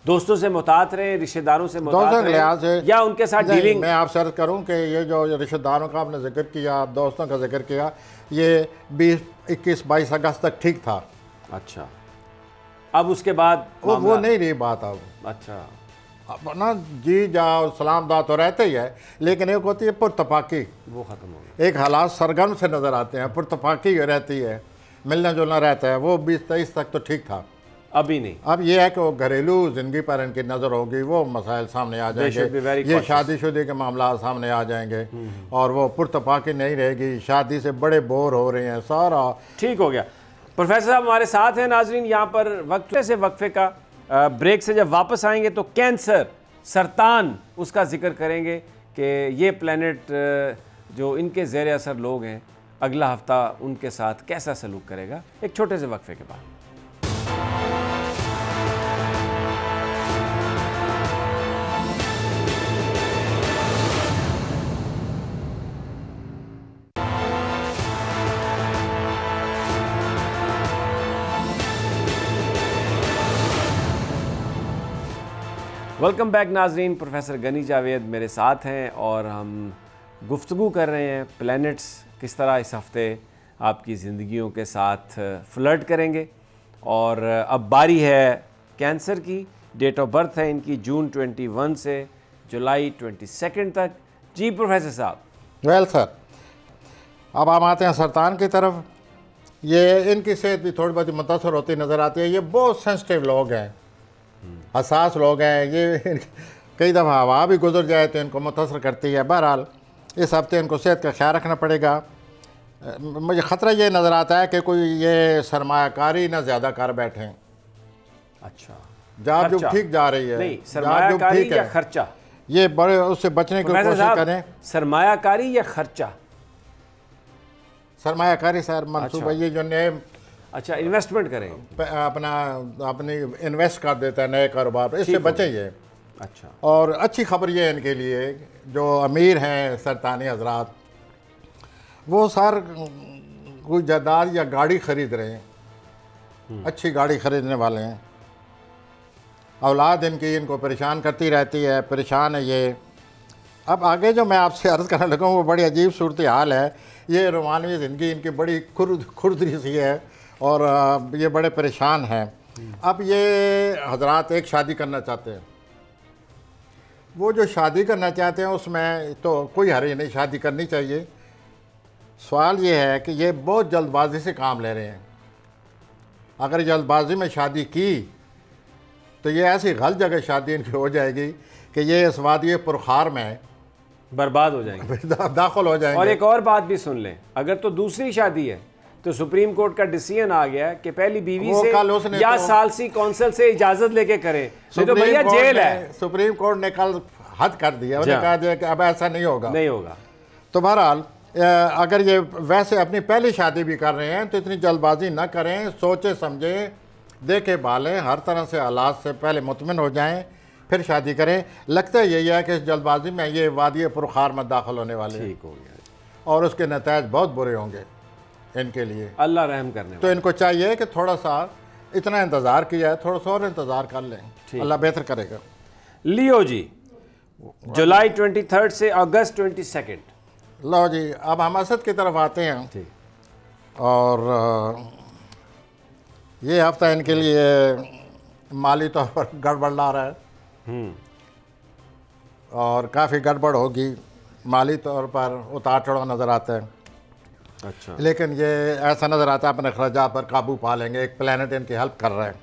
Speaker 2: दोस्तों से मुतात रहे, रिश्तेदारों से मुतात रहे, या उनके साथ डीलिंग?
Speaker 3: मैं आपसे अर्ज करूं कि ये जो रिश्तेदारों का आपने जिक्र किया, दोस्तों का जिक्र किया, ये 20-21-22 अगस्त तक ठीक था।
Speaker 2: अच्छा, अब उसके बाद
Speaker 3: वो नहीं रही बात अब।
Speaker 2: अच्छा,
Speaker 3: अब ना जी जाओ सलाम दा तो रहते ही है, लेकिन एक होती है पुरतफाकी,
Speaker 2: वो ख़त्म हो गई।
Speaker 3: एक हालात सरगर्म से नज़र आते हैं, पुरतफाकी रहती है, मिलना जुलना रहता है। वो 20-23 तक तो ठीक था,
Speaker 2: अभी नहीं।
Speaker 3: अब ये है कि वो घरेलू ज़िंदगी पर इनकी नज़र होगी, वो मसाइल सामने आ जाएंगे, ये शादीशुदी के मामला सामने आ जाएंगे, और वो पुरतफाकी नहीं रहेगी। शादी से बड़े बोर हो रहे हैं, सारा
Speaker 2: ठीक हो गया। प्रोफेसर साहब हमारे साथ हैं। नाजरीन, यहाँ पर वक्फे का ब्रेक से जब वापस आएंगे तो कैंसर, सरतान, उसका जिक्र करेंगे कि ये प्लैनेट जो इनके ज़ेर असर लोग हैं, अगला हफ्ता उनके साथ कैसा सलूक करेगा। एक छोटे से वक्फे के बाद। वेलकम बैक नाजरीन, प्रोफेसर गनी जावेद मेरे साथ हैं और हम गुफ्तगू कर रहे हैं प्लैनेट्स किस तरह इस हफ़्ते आपकी ज़िंदगियों के साथ फ्लर्ट करेंगे। और अब बारी है कैंसर की। डेट ऑफ बर्थ है इनकी जून 21 से जुलाई 22 तक। जी प्रोफेसर साहब।
Speaker 3: वेल सर, अब हम आते हैं सरतान की तरफ। ये इनकी सेहत भी थोड़ी बहुत मुतासर होती नज़र आती है। ये बहुत सेंसिटिव लोग हैं, हसास लोग हैं। ये कई दफ़ा हवा भी गुजर जाए तो इनको मुतासर करती है। बहरहाल इस हफ्ते इनको सेहत का ख्याल रखना पड़ेगा। मुझे ख़तरा ये नज़र आता है कि कोई ये सरमायाकारी ना ज़्यादा कर बैठें।
Speaker 2: अच्छा,
Speaker 3: जॉब जो ठीक जा रही है,
Speaker 2: नहीं सरमायाकारी या खर्चा,
Speaker 3: ये बड़े उससे बचने की कोशिश करें।
Speaker 2: सरमायाकारी या खर्चा?
Speaker 3: सरमायाकारी सर मनसूबा। ये जो नए
Speaker 2: अच्छा इन्वेस्टमेंट करें,
Speaker 3: अपनी इन्वेस्ट कर देता है नए कारोबार पर, इससे बचें ये।
Speaker 2: अच्छा, और
Speaker 3: अच्छी खबर ये है इनके लिए, जो अमीर हैं सरतानी हजरात, वो सर कोई जायदाद या गाड़ी ख़रीद रहे हैं, अच्छी गाड़ी ख़रीदने वाले हैं। औलाद इनको परेशान करती रहती है, परेशान है ये। अब आगे जो मैं आपसे अर्ज़ करने लगा हूँ वो बड़ी अजीब सूरत हाल है। ये रोमानवी ज़िंदगी इनकी बड़ी खुरदरी सी है और ये बड़े परेशान हैं। अब ये हजरात एक शादी करना चाहते हैं। वो जो शादी करना चाहते हैं उसमें तो कोई हर्ज नहीं, शादी करनी चाहिए। सवाल ये है कि ये बहुत जल्दबाजी से काम ले रहे हैं। अगर जल्दबाजी में शादी की तो ये ऐसी गलत जगह शादी इनकी हो जाएगी कि ये इस वादी पुरखार में
Speaker 2: बर्बाद हो जाएंगे,
Speaker 3: दाखिल हो जाएंगे।
Speaker 2: और एक और बात भी सुन लें, अगर तो दूसरी शादी है तो सुप्रीम कोर्ट का डिसीजन आ गया कि पहली बीवी से या सालसी कौंसिल से इजाजत लेके करें, तो भैया जेल है।
Speaker 3: सुप्रीम कोर्ट ने कल हद कर दिया, उन्हें कहा दिया कि अब ऐसा नहीं होगा। तो बहरहाल अगर ये वैसे अपनी पहली शादी भी कर रहे हैं तो इतनी जल्दबाजी ना करें, सोचे समझे, देखे भालें, हर तरह से हालात से पहले मुतमिन हो जाएं, फिर शादी करें। लगता यही है कि इस जल्दबाजी में ये वादी पुरखार में दाखिल होने वाले हैं।
Speaker 2: ठीक हो गया,
Speaker 3: और उसके नतीजे बहुत बुरे होंगे इनके लिए।
Speaker 2: अल्लाह रहम करने।
Speaker 3: तो इनको चाहिए कि थोड़ा सा इतना इंतज़ार किया है, थोड़ा सा और इंतज़ार कर लें, अल्लाह बेहतर करेगा।
Speaker 2: लियो जी, जुलाई 23 से अगस्त 22।
Speaker 3: लो जी, अब हम असद की तरफ आते हैं।
Speaker 2: ठीक।
Speaker 3: और ये हफ्ता इनके लिए माली तौर पर गड़बड़ ला रहा है और काफ़ी गड़बड़ होगी। माली तौर पर उतार चढ़ाव नज़र आता है।
Speaker 2: अच्छा।
Speaker 3: लेकिन ये ऐसा नज़र आता है अपने खर्चात पर काबू पा लेंगे। एक प्लेनेट इनकी हेल्प कर रहा है।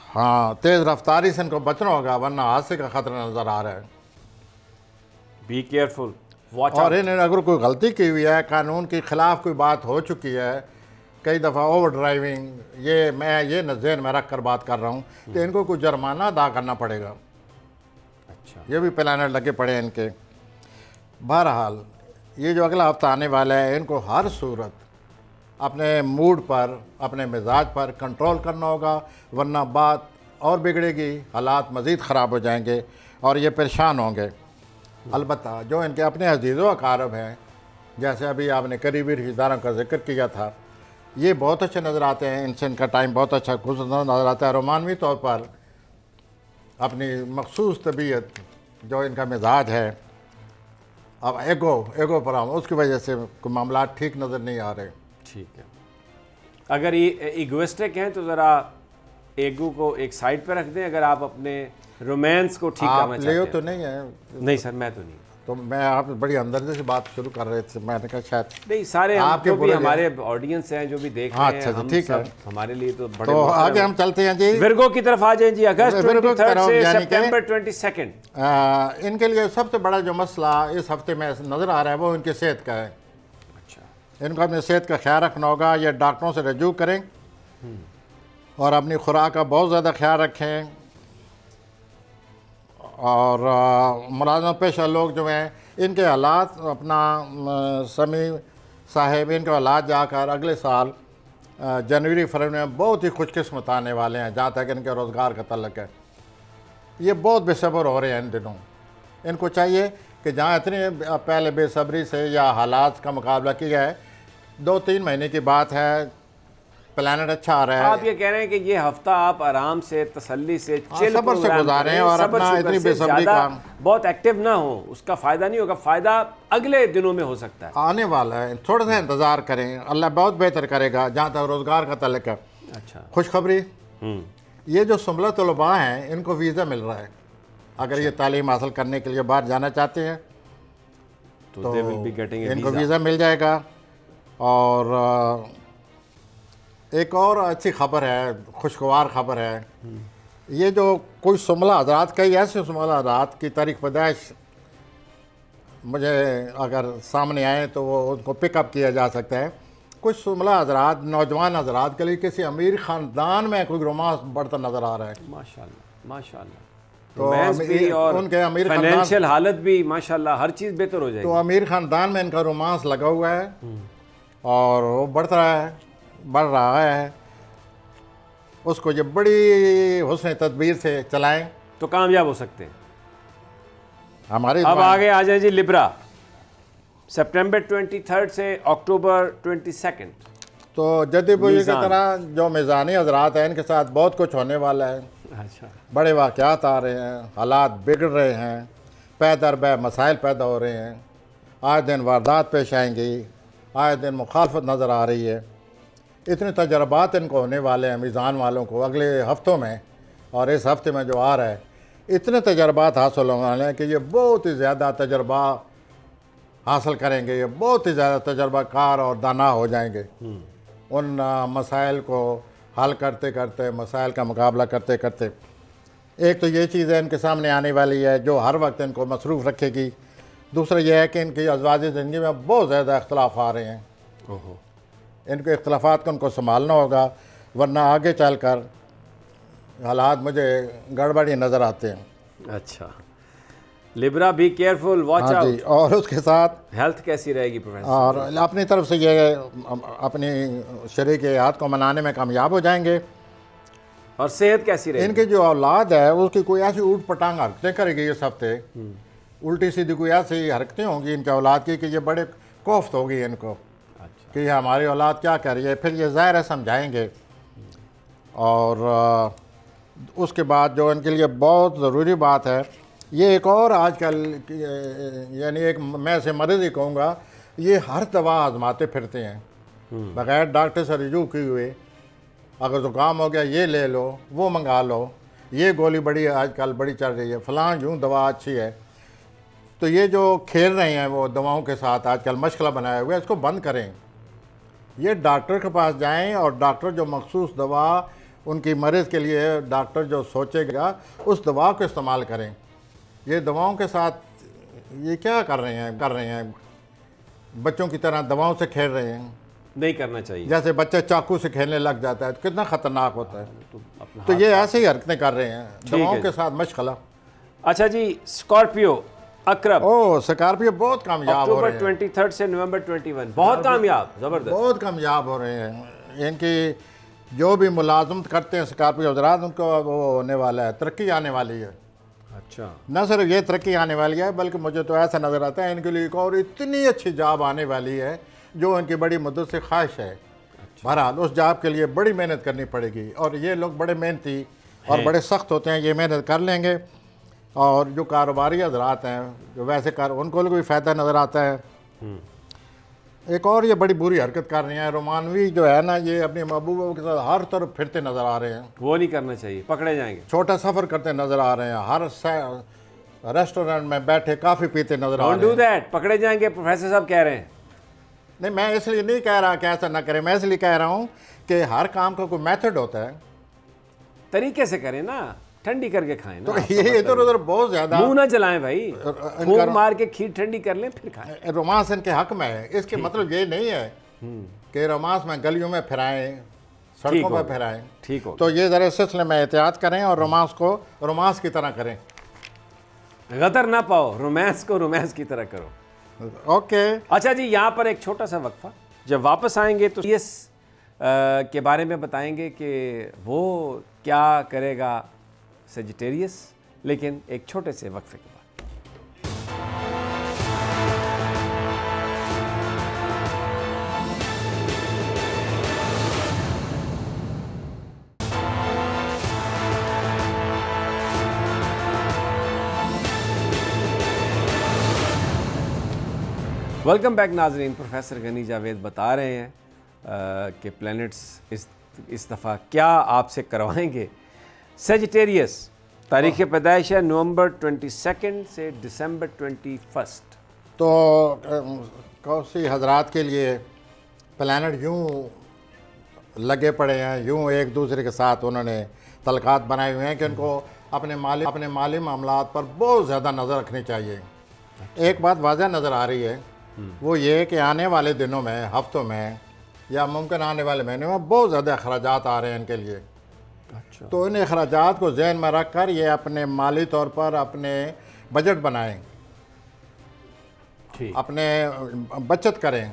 Speaker 3: हाँ, तेज़ रफ्तारी से इनको बचना होगा, वरना हादसे का खतरा नज़र आ रहा है।
Speaker 2: बी केयरफुल, वॉच
Speaker 3: और इन्हें अगर कोई गलती की हुई है, कानून के ख़िलाफ़ कोई बात हो चुकी है, कई दफ़ा ओवर ड्राइविंग, ये मैं ये नज़र में रख कर बात कर रहा हूँ, तो इनको कुछ जुर्माना अदा करना पड़ेगा।
Speaker 2: अच्छा।
Speaker 3: ये भी प्लानर लगे पड़े हैं इनके। बहरहाल ये जो अगला हफ्ता आने वाला है, इनको हर सूरत अपने मूड पर, अपने मिजाज पर कंट्रोल करना होगा, वरना बात और बिगड़ेगी, हालात मज़ीद ख़राब हो जाएंगे और ये परेशान होंगे। अलबत्ता जो इनके अपने अजीज़ों अकारब हैं, जैसे अभी आपने करीबी रिश्तेदारों का जिक्र किया था, ये बहुत अच्छे नज़र आते हैं। इनसे इनका टाइम बहुत अच्छा गुज़रता नज़र आता है। रोमानवी तौर पर अपनी मखसूस तबीयत, जो इनका मिजाज है, अब एगो पर आऊँ, उसकी वजह से कोई मामला ठीक नज़र नहीं आ रहे।
Speaker 2: ठीक है। अगर ये इगोइस्टिक हैं तो ज़रा ईगो को एक साइड पर रख दें। अगर आप अपने रोमांस को ठीक करना चाहते हैं।
Speaker 3: तो नहीं है?
Speaker 2: नहीं सर, मैं तो नहीं।
Speaker 3: तो मैं आप बड़ी हमदर्दी से बात शुरू कर रहे थे, मैंने कहा शायद
Speaker 2: नहीं, सारे
Speaker 3: आपके
Speaker 2: जो भी हमारे ऑडियंस हैं, जो भी देख रहे हैं,
Speaker 3: अच्छा,
Speaker 2: हम
Speaker 3: ठीक
Speaker 2: सब,
Speaker 3: है।
Speaker 2: हमारे लिए तो बड़े।
Speaker 3: तो आगे हम चलते हैं जी,
Speaker 2: विर्गो की तरफ आ जाएं जी। अगस्त
Speaker 3: विर्गो की
Speaker 2: 23
Speaker 3: तरफ,
Speaker 2: से
Speaker 3: यानी कि
Speaker 2: सितंबर 22।
Speaker 3: इनके लिए सबसे बड़ा जो मसला इस हफ्ते में नज़र आ रहा है वो इनकी सेहत का है।
Speaker 2: अच्छा।
Speaker 3: इनको अपनी सेहत का ख्याल रखना होगा। ये डॉक्टरों से रजू करें और अपनी खुराक का बहुत ज़्यादा ख्याल रखें। और मुलाजमत पेशा लोग जो हैं, इनके हालात, अपना समी साहेब, इनके हालात जाकर अगले साल जनवरी फरवरी में बहुत ही खुशकिस्मत आने वाले हैं, जहाँ तक इनके रोज़गार का तल्लक है। ये बहुत बेसब्र हो रहे हैं इन दिनों। इनको चाहिए कि जहाँ इतनी पहले बेसब्री से या हालात का मुकाबला किया है, 2-3 महीने की बात है, प्लानट अच्छा आ रहा है।
Speaker 2: आप ये कह रहे हैं कि ये हफ्ता आप आराम से, तसल्ली से, चिल
Speaker 3: सब्र से गुजारें और अपना इतनी बेसब्री का
Speaker 2: बहुत एक्टिव ना हो, उसका फ़ायदा नहीं होगा। फ़ायदा अगले दिनों में हो सकता है,
Speaker 3: आने वाला है। थोड़ा सा इंतज़ार करें, अल्लाह बहुत बेहतर करेगा जहाँ तक रोज़गार का तल्लुक है।
Speaker 2: अच्छा।
Speaker 3: खुशखबरी, ये जो सुमला तलबा हैं, इनको वीज़ा मिल रहा है। अगर ये तालीम हासिल करने के लिए बाहर जाना चाहते हैं तो इनको वीज़ा मिल जाएगा। और एक और अच्छी खबर है, खुशगवार खबर है। ये जो कोई सुमला हज़रात, कई ऐसे सुमला हज़रात की तारीख़ पैदाइश मुझे अगर सामने आए तो वो उनको पिकअप किया जा सकता है। कुछ सुमला हज़रात, नौजवान हज़रात के लिए किसी अमीर ख़ानदान में कोई रोमांस बढ़ता नज़र आ रहा है।
Speaker 2: माशाल्लाह, माशाल्लाह।
Speaker 3: तो
Speaker 2: भी और
Speaker 3: उनके अमीर
Speaker 2: फाइनेंशियल हालत भी माशाल्लाह, हर चीज़ बेहतर हो जाएगी।
Speaker 3: तो अमीर ख़ानदान में इनका रोमांस लगा हुआ है और वो बढ़ रहा है। उसको ये बड़ी हुस्न तदबीर से चलाएं
Speaker 2: तो कामयाब हो सकते हैं।
Speaker 3: हमारे
Speaker 2: अब आगे आ जाए जी लिब्रा, सितंबर 23 से अक्टूबर 22।
Speaker 3: तो जदीबुजी की तरह जो मिज़ानी हज़रात हैं, इनके साथ बहुत कुछ होने वाला है।
Speaker 2: अच्छा।
Speaker 3: बड़े वाक़यात आ रहे हैं, हालात बिगड़ रहे हैं, पैदर बै मसाइल पैदा हो रहे हैं, आए दिन वारदात पेश आएंगी, आए दिन मुखालफत नज़र आ रही है। इतने तजर्बात इनको होने वाले हैं मीज़ान वालों को अगले हफ्तों में, और इस हफ्ते में जो आ रहा है, इतने तजर्बात हासिल होने वाले हैं कि ये बहुत ही ज़्यादा तजर्बा हासिल करेंगे। ये बहुत ही ज़्यादा तजर्बाकार और दाना हो जाएंगे। उन मसाइल को हल करते करते, मसाइल का मुकाबला करते करते, एक तो ये चीज़ है इनके सामने आने वाली है जो हर वक्त इनको मसरूफ़ रखेगी। दूसरा यह है कि इनकी अज़वाजी ज़िंदगी में बहुत ज़्यादा इख्तलाफ आ रहे हैं। इनके इख्तलाफात को उनको संभालना होगा, वरना आगे चल कर हालात मुझे गड़बड़ी नज़र आते हैं।
Speaker 2: अच्छा। Libra, be careful, watch out.
Speaker 3: जी, और उसके साथ
Speaker 2: हेल्थ कैसी रहेगी प्रोफेसर?
Speaker 3: और अपनी तरफ से ये अपनी शरीक हाथ को मनाने में कामयाब हो जाएंगे।
Speaker 2: और सेहत कैसी रहेगी?
Speaker 3: इनकी जो औलाद है उसकी कोई ऐसी ऊट पटांग हरकतें करेगी इस हफ्ते, उल्टी सीधी कोई ऐसी हरकतें होंगी इनके औलाद की कि ये बड़े कोफ्त होगी इनको। अच्छा। कि हमारी औलाद क्या कर रही है। फिर ये ज़ाहिर है समझाएंगे। और उसके बाद जो इनके लिए बहुत ज़रूरी बात है, ये एक और आजकल यानी एक मैं ऐसे मरीज़ ही कहूँगा, ये हर दवा आजमाते फिरते हैं बग़ैर डॉक्टर से रिव्यू किए हुए। अगर ज़ुकाम हो गया ये ले लो, वो मंगा लो, ये गोली बड़ी आजकल बड़ी चल रही है, फ़लाँ यूँ दवा अच्छी है। तो ये जो खेल रहे हैं वो दवाओं के साथ आजकल मशगला बनाया हुआ है, इसको बंद करें। ये डॉक्टर के पास जाएं और डॉक्टर जो मखसूस दवा उनकी मरीज़ के लिए डॉक्टर जो सोचेगा उस दवा को इस्तेमाल करें। ये दवाओं के साथ ये क्या कर रहे हैं बच्चों की तरह दवाओं से खेल रहे हैं।
Speaker 2: नहीं करना चाहिए।
Speaker 3: जैसे बच्चे चाकू से खेलने लग जाता है तो कितना ख़तरनाक होता है। तो ये ऐसे ही हरकतें कर रहे हैं दवाओं के साथ मशगला।
Speaker 2: अच्छा जी, स्कॉर्पियो अकरब।
Speaker 3: ओह, स्कॉर्पियो बहुत कामयाब हो रहे हैं।
Speaker 2: अक्टूबर 23 से नवंबर 21 बहुत कामयाब, ज़बरदस्त, बहुत
Speaker 3: कामयाब हो रहे हैं। इनकी जो भी मुलाजमत करते हैं स्कॉर्पियो हज़रात, उनको वो होने वाला है, तरक्की आने वाली है।
Speaker 2: अच्छा, न
Speaker 3: सिर्फ ये तरक्की आने वाली है बल्कि मुझे तो ऐसा नज़र आता है इनके लिए एक और इतनी अच्छी जॉब आने वाली है जो इनकी बड़ी मुद्दत से ख्वाहिश है। बहरहाल उस जॉब के लिए बड़ी मेहनत करनी पड़ेगी और ये लोग बड़े मेहनती और बड़े सख्त होते हैं, ये मेहनत कर लेंगे। और जो कारोबारी हज़रात हैं जो वैसे उनको भी फ़ायदा नज़र आता है। एक और ये बड़ी बुरी हरकत कर रहे हैं रोमानवी जो है ना, ये अपनी महबूबों के साथ हर तरफ फिरते नज़र आ रहे हैं।
Speaker 2: वो नहीं करना चाहिए, पकड़े जाएंगे।
Speaker 3: छोटा सफ़र करते नज़र आ रहे हैं, हर रेस्टोरेंट में बैठे काफ़ी पीते नज़र आ रहे हैं।
Speaker 2: पकड़े जाएंगे, प्रोफेसर साहब कह रहे हैं।
Speaker 3: नहीं, मैं इसलिए नहीं कह रहा कि ऐसा ना करें, मैं इसलिए कह रहा हूँ कि हर काम का कोई मेथड होता है,
Speaker 2: तरीके से करें ना, ठंडी करके खाएं ना।
Speaker 3: तो ये इधर उधर बहुत ज़्यादा
Speaker 2: मुंह ना जलाएं भाई, फूंक मार के खीर ठंडी कर लें फिर खाएं।
Speaker 3: रोमांस इनके हक में है। इसके मतलब ये नहीं है कि रोमांस में गलियों में फिराएं, सड़कों पर फिराएं।
Speaker 2: ठीक हो,
Speaker 3: तो ये ज़रा सिलसिले में एहतियात करें और रोमांस को रोमांस की तरह करें।
Speaker 2: गदर ना पाओ, रोमांस को रोमांस की तरह करो।
Speaker 3: ओके।
Speaker 2: अच्छा जी, यहाँ पर एक छोटा सा वक्फा, जब वापस आएंगे तो इस के बारे में बताएंगे कि वो क्या करेगा सेजिटेरियस, लेकिन एक छोटे से वक्फे के बाद। वेलकम बैक नाजरीन। प्रोफेसर गनी जावेद बता रहे हैं कि प्लैनेट्स इस दफ़ा क्या आपसे करवाएंगे। सेजिटेरियस, तारीख़ पैदाइश है नवंबर 22 से दिसंबर 21।
Speaker 3: तो कौसी हजरात के लिए प्लैनेट यूँ लगे पड़े हैं, यूँ एक दूसरे के साथ उन्होंने तलकात बनाए हुए हैं कि उनको अपने माली मामलात पर बहुत ज़्यादा नज़र रखनी चाहिए। एक बात वाज़ह नज़र आ रही है, वो ये कि आने वाले दिनों में, हफ्तों में या मुमकिन आने वाले महीनों में बहुत ज़्यादा अखराजात आ रहे हैं इनके लिए।
Speaker 2: अच्छा। तो
Speaker 3: इन अखराजात को जहन में रख कर ये अपने माली तौर पर अपने बजट बनाएं, अपने बचत करें,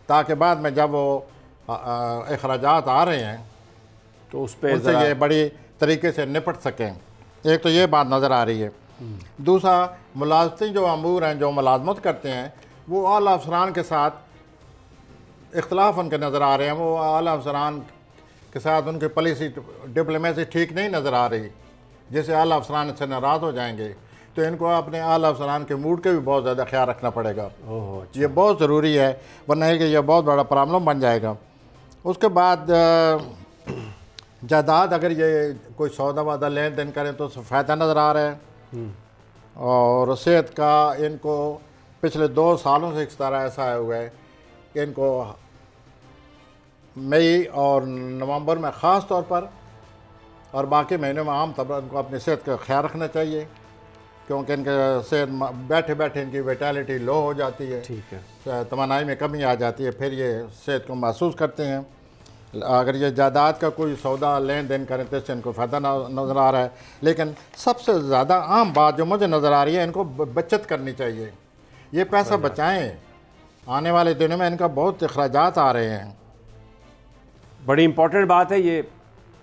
Speaker 3: ताकि बाद में जब वो अखराजात आ रहे हैं
Speaker 2: तो उस पर
Speaker 3: उनसे ये बड़ी तरीके से निपट सकें। एक तो ये बात नज़र आ रही है। दूसरा, मुलाजमीन जो अमूर हैं, जो मुलाजमत करते हैं, वो आला अफसरान के साथ इख्तलाफ उनके नज़र आ रहे हैं। वो आला अफसरान के साथ उनकी पॉलिसी डिप्लोमेसी ठीक नहीं नज़र आ रही, जैसे आला अफसरान से नाराज़ हो जाएंगे। तो इनको अपने आला अफसरान के मूड के भी बहुत ज़्यादा ख्याल रखना पड़ेगा।
Speaker 2: अच्छा।
Speaker 3: ये बहुत ज़रूरी है, वरना कि यह बहुत बड़ा प्रॉब्लम बन जाएगा। उसके बाद जायदाद, अगर ये कोई सौदा वादा लेन देन करें तो फ़ायदा नज़र आ रहा है। और सेहत का इनको पिछले 2 सालों से इस तरह ऐसा हुआ है कि इनको मई और नवंबर में ख़ास तौर पर और बाकी महीनों में आम तौर पर इनको अपनी सेहत का ख्याल रखना चाहिए, क्योंकि इनके सेहत बैठे बैठे इनकी विटालिटी लो हो जाती है।
Speaker 2: ठीक
Speaker 3: है, तमन्नाई में कमी आ जाती है, फिर ये सेहत को महसूस करते हैं। अगर ये जायदाद का कोई सौदा लेन देन करें तो इससे इनको फ़ायदा नज़र आ रहा है। लेकिन सबसे ज़्यादा आम बात जो मुझे नज़र आ रही है, इनको बचत करनी चाहिए। ये पैसा बचाएं, आने वाले दिनों में इनका बहुत अखराजात आ रहे हैं।
Speaker 2: बड़ी इम्पोर्टेंट बात है, ये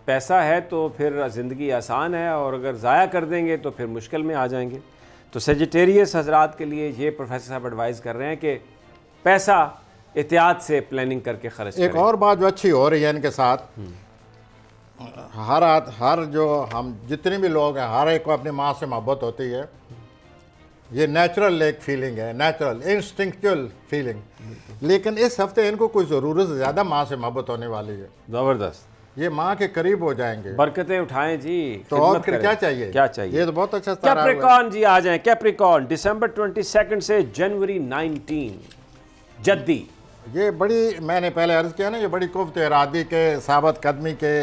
Speaker 2: पैसा है तो फिर ज़िंदगी आसान है, और अगर ज़ाया कर देंगे तो फिर मुश्किल में आ जाएंगे। तो सेजिटेरियस हजरात के लिए ये प्रोफेसर साहब एडवाइस कर रहे हैं कि पैसा एहतियात से प्लानिंग करके खर्च करें।
Speaker 3: एक और बात जो अच्छी हो रही है इनके साथ, हर जो हम जितने भी लोग हैं, हर एक को अपनी माँ से मोहब्बत होती है। ये नेचुरल एक फीलिंग है, नेचुरल इंस्टिंक्चुअल फीलिंग। लेकिन इस हफ्ते इनको कोई ज़रूरत से ज़्यादा माँ से मोहब्बत होने वाली है।
Speaker 2: ज़बरदस्त,
Speaker 3: ये माँ के करीब हो जाएंगे,
Speaker 2: बरकतें उठाएं जी।
Speaker 3: तो और फिर क्या चाहिए,
Speaker 2: क्या चाहिए?
Speaker 3: ये तो बहुत अच्छा तारा हुआ है।
Speaker 2: कैप्रिकॉर्न जी आ जाएं। कैप्रिकॉर्न दिसंबर 22 से जनवरी 19 जद्दी।
Speaker 3: ये बड़ी, मैंने पहले अर्ज़ किया ना, ये बड़ी कुव्वत इरादी के, साबित कदमी के,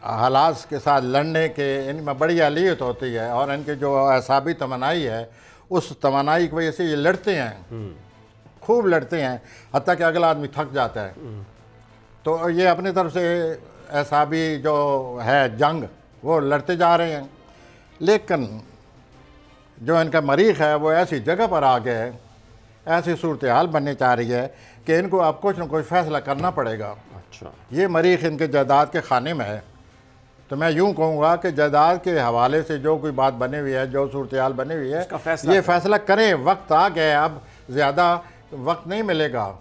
Speaker 3: हालात के साथ लड़ने के, इनमें बड़ी अहलियत होती है। और इनके जो असाबी तमन्नाई है, उस तमन्नाई की वजह से ये लड़ते हैं, खूब लड़ते हैं, हत्ता कि अगला आदमी थक जाता है। तो ये अपनी तरफ से असाबी जो है जंग, वो लड़ते जा रहे हैं। लेकिन जो इनका मरीख है वो ऐसी जगह पर आ गया है, ऐसी सूरत हाल बनने चाह रही है कि इनको अब कुछ न कुछ फैसला करना पड़ेगा।
Speaker 2: अच्छा, ये
Speaker 3: मरीख इनके जायदाद के खाने में है। तो मैं यूँ कहूँगा कि जायदाद के हवाले से जो कोई बात बनी हुई है, जो सूरत हाल बनी हुई है, ये फैसला करें। वक्त आ गया, अब ज़्यादा वक्त नहीं मिलेगा,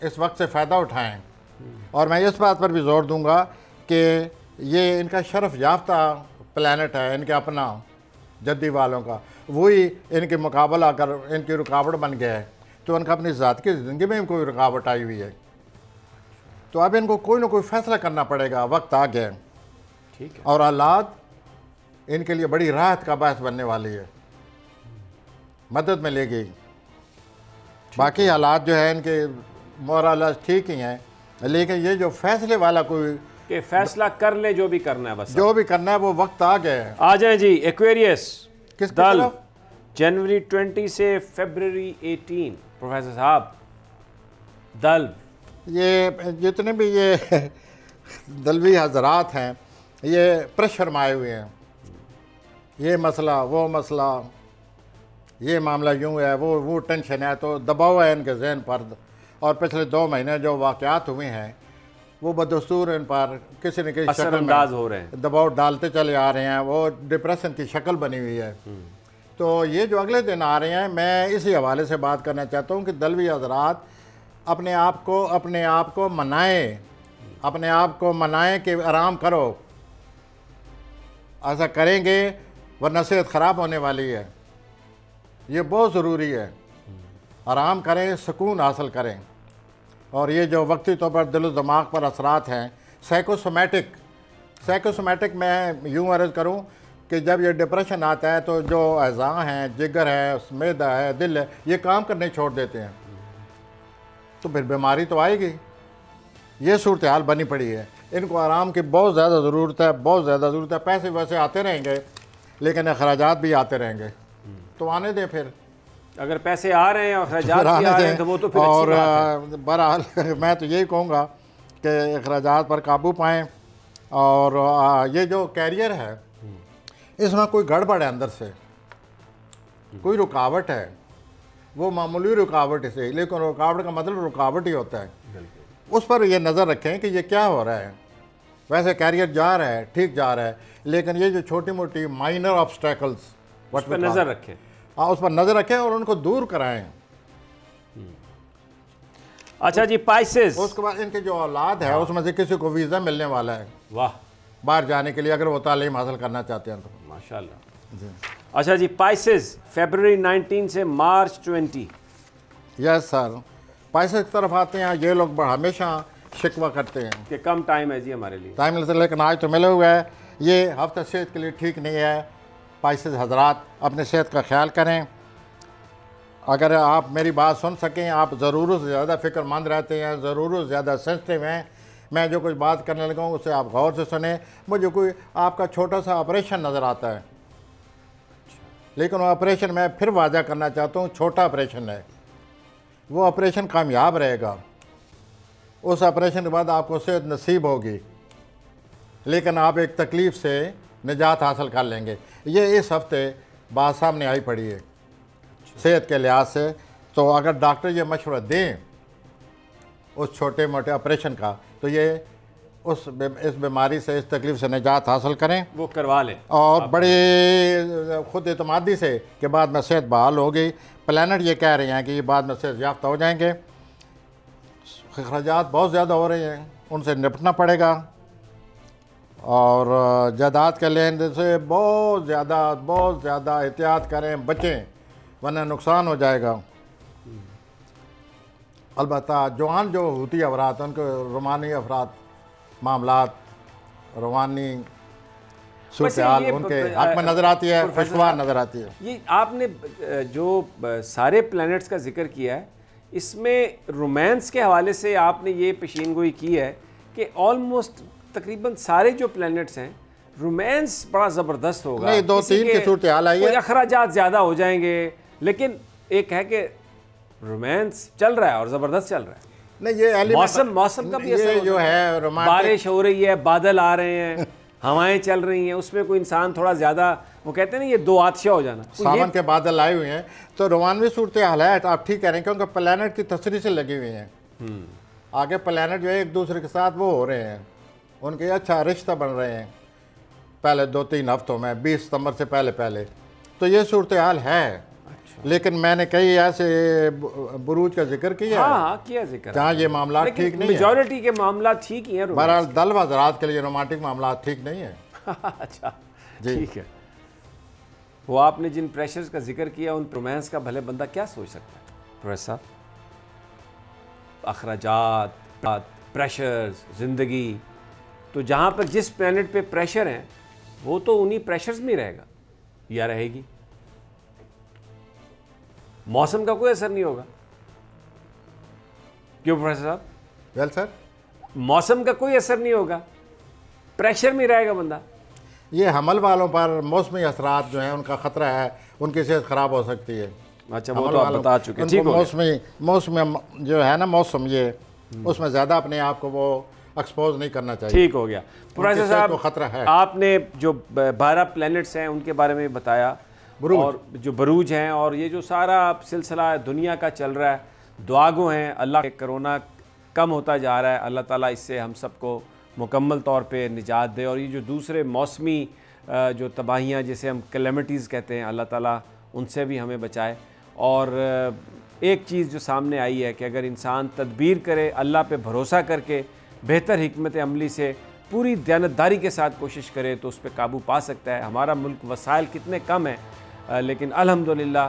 Speaker 3: इस वक्त से फ़ायदा उठाएं। और मैं इस बात पर भी ज़ोर दूंगा कि ये इनका शरफ याफ्ता प्लानट है, इनके अपना जद्दी वालों का, वही इनके मुकाबला कर इनकी रुकावट बन गया है। तो उनका अपनी ज़ात की ज़िंदगी में कोई रुकावट आई हुई है। तो अब इनको कोई ना कोई फ़ैसला करना पड़ेगा, वक्त आ गया।
Speaker 2: ठीक है।
Speaker 3: और औलाद इनके लिए बड़ी राहत का बायस बनने वाली है, मदद मिलेगी। बाकी हालात जो है इनके मोरल ठीक ही हैं, लेकिन ये जो फैसले वाला कोई
Speaker 2: कि फैसला कर ले, जो भी करना है, बस
Speaker 3: जो भी करना है वो वक्त आ गया है।
Speaker 2: आ जाए जी। एक्वेरियस
Speaker 3: किस
Speaker 2: दल जनवरी 20 से फरवरी 18। प्रोफेसर साहब, दल,
Speaker 3: ये जितने भी ये दलवी हजरात हैं, ये प्रेशर में आए हुए हैं। ये मसला, वो मसला, ये मामला यूँ है, वो टेंशन है, तो दबाव है इनके जहन पर। और पिछले 2 महीने जो वाक़यात हुए हैं, वो बदस्तूर इन पर किसी न किसी शक्ल में
Speaker 2: हो रहे हैं,
Speaker 3: दबाव डालते चले आ रहे हैं। वो डिप्रेशन की शक्ल बनी हुई है। तो ये जो अगले दिन आ रहे हैं, मैं इसी हवाले से बात करना चाहता हूँ कि दलवी हजरात अपने आप को मनाएं, अपने आप को मनाएं कि आराम करो। ऐसा करेंगे वरना सेहत ख़राब होने वाली है। ये बहुत ज़रूरी है, आराम करें, सुकून हासिल करें। और ये जो वक्ती तौर पर दिल दिमाग पर असरात हैं, साइकोसोमेटिक मैं यूँ अर्ज़ करूँ कि जब ये डिप्रेशन आता है तो जो अज़ा हैं, जिगर है, मैदा है, दिल है, ये काम करने छोड़ देते हैं। तो फिर बीमारी तो आएगी। ये सूरत हाल बनी पड़ी है। इनको आराम की बहुत ज़्यादा ज़रूरत है, बहुत ज़्यादा ज़रूरत है। पैसे वैसे आते रहेंगे, लेकिन अखराजात भी आते रहेंगे, तो आने दें। फिर
Speaker 2: अगर पैसे आ रहे हैं और अखराजात भी आ रहे हैं तो वो तो फिर
Speaker 3: और बहरहाल मैं तो यही कहूँगा कि अखराजात पर काबू पाएँ। और ये जो कैरियर है, इसमें कोई गड़बड़ है, अंदर से कोई रुकावट है, वो मामूली रुकावट से, लेकिन रुकावट का मतलब रुकावट ही होता है। उस पर ये नज़र रखें कि ये क्या हो रहा है। वैसे कैरियर जा रहा है, ठीक जा रहा है, लेकिन ये जो छोटी मोटी माइनर ऑब्स्टेकल्स,
Speaker 2: उस पर नज़र रखें।
Speaker 3: हाँ, उस पर नज़र रखें और उनको दूर कराएं।
Speaker 2: अच्छा जी, पाइसेस।
Speaker 3: उसके बाद इनके जो औलाद है, उसमें से किसी को वीज़ा मिलने वाला है,
Speaker 2: वाह,
Speaker 3: बाहर जाने के लिए, अगर वो तालीम हासिल करना चाहते हैं तो।
Speaker 2: माशाल्लाह जी। अच्छा जी, पाइसेस फरवरी 19 से मार्च 20।
Speaker 3: यस सर, पाइसेस की तरफ आते हैं। ये लोग हमेशा शिकवा करते हैं
Speaker 2: कि कम टाइम है जी हमारे लिए,
Speaker 3: टाइम मिलता है, लेकिन आज तो मिले हुए है। ये हफ्ता सेहत के लिए ठीक नहीं है। पाइसेस हजरात अपने सेहत का ख्याल करें। अगर आप मेरी बात सुन सकें, आप ज़रूरत से ज़्यादा फ़िक्रमंद रहते हैं, ज़रूरत से ज़्यादा सेंसिटिव हैं। मैं जो कुछ बात करने लगा हूँ उससे आप गौर से सुने। मुझे कोई आपका छोटा सा ऑपरेशन नज़र आता है, लेकिन वो ऑपरेशन मैं फिर वाज़ा करना चाहता हूँ, छोटा ऑपरेशन है। वो ऑपरेशन कामयाब रहेगा। उस ऑपरेशन के बाद आपको सेहत नसीब होगी, लेकिन आप एक तकलीफ़ से निजात हासिल कर लेंगे। ये इस हफ्ते बात सामने आई पड़ी है सेहत के लिहाज से। तो अगर डॉक्टर ये मशवरा दें उस छोटे मोटे ऑपरेशन का, तो ये इस बीमारी से, इस तकलीफ़ से निजात हासिल करें,
Speaker 2: वो करवा लें।
Speaker 3: और बड़े खुद एतमादी से कि बाद में सेहत बहाल हो गई। प्लानट ये कह रहे हैं कि ये बाद में सेहत याफ्ता हो जाएंगे। अखराजात बहुत ज़्यादा हो रहे हैं, उनसे निपटना पड़ेगा। और जायदाद के लेन देन से बहुत ज़्यादा एहतियात करें, बचें, वरना नुकसान हो जाएगा। अलबत्ता जवान जो हूती अफराद, उनको रूमानी अफराद मामलात, रूमानी सूरत हाल उनके हक में नज़र आती है, खुशगवार नज़र आती है।
Speaker 2: ये आपने जो सारे प्लैनेट्स का जिक्र किया है, इसमें रोमांस के हवाले से आपने ये पेशीनगोई की है कि ऑलमोस्ट तकरीबन सारे जो प्लैनेट्स हैं रोमांस बड़ा ज़बरदस्त होगा।
Speaker 3: नहीं, 2-3 की सूरत हाल आई है,
Speaker 2: अखराजात ज़्यादा हो जाएंगे, लेकिन एक है कि रोमांस चल रहा है और ज़बरदस्त चल रहा है।
Speaker 3: नहीं, ये
Speaker 2: मौसम का भी असर
Speaker 3: जो है,
Speaker 2: बारिश हो रही है, बादल आ रहे हैं, हवाएं चल रही हैं, उसमें कोई इंसान थोड़ा ज़्यादा, वो कहते हैं ना, ये दो आतिशा हो जाना,
Speaker 3: सावन के बादल आए हुए हैं, तो रोमानवी सूरत हाल है। आप ठीक कह रहे हैं, क्योंकि प्लैनेट की तस्री से लगी हुई हैं। आगे प्लैनेट जो है एक दूसरे के साथ वो हो रहे हैं, उनके अच्छा रिश्ता बन रहे हैं पहले 2-3 हफ्तों में, 20 सितंबर से पहले। तो ये सूरत हाल है। लेकिन मैंने कई ऐसे बुरूज का जिक्र किया,
Speaker 2: हाँ, किया जिक्र,
Speaker 3: जहाँ ये मामला ठीक नहीं है।
Speaker 2: मेजॉरिटी के मामला ठीक ही हैं।
Speaker 3: बहरहाल दल वज़रात के लिए रोमांटिक मामला ठीक नहीं है।
Speaker 2: अच्छा
Speaker 3: जी,
Speaker 2: ठीक है। वो आपने जिन प्रेशर्स का जिक्र किया, उन रोमांस का भले बंदा क्या सोच सकता है प्रोफेसर साहब? अखराजात, प्रेशर्स, ज़िंदगी, तो जहाँ पर जिस प्लेनेट पे प्रेशर हैं वो तो उन्हीं प्रेशर्स में रहेगा या रहेगी। मौसम का कोई असर नहीं होगा, क्यों प्रोफेसर साहब?
Speaker 3: वेल सर,
Speaker 2: मौसम का कोई असर नहीं होगा, प्रेशर में रहेगा बंदा।
Speaker 3: ये हमल वालों पर मौसमी असरात जो हैं उनका ख़तरा है, उनकी सेहत ख़राब हो सकती है।
Speaker 2: अच्छा, वो तो आप बता चुके हैं। ठीक हो गया।
Speaker 3: मौसम जो है ना, मौसम ये उसमें ज़्यादा अपने आप को वो एक्सपोज नहीं करना चाहिए।
Speaker 2: ठीक हो गया। प्रोफेसर साहब,
Speaker 3: खतरा है।
Speaker 2: आपने जो 12 प्लैनेट्स हैं उनके बारे में बताया, और जो बरूज हैं, और ये जो सारा सिलसिला दुनिया का चल रहा है, दुआगो हैं अल्लाह के, कोरोना कम होता जा रहा है, अल्लाह ताला इससे हम सबको मुकम्मल तौर पे निजात दे, और ये जो दूसरे मौसमी जो तबाहियाँ जिसे हम कैलेमिटीज़ कहते हैं, अल्लाह ताला उनसे भी हमें बचाए। और एक चीज़ जो सामने आई है कि अगर इंसान तदबीर करे, अल्लाह पे भरोसा करके, बेहतर हिकमत अमली से पूरी दयानतदारी के साथ कोशिश करे, तो उस पर काबू पा सकता है। हमारा मुल्क वसाइल कितने कम हैं, लेकिन अल्हम्दुलिल्लाह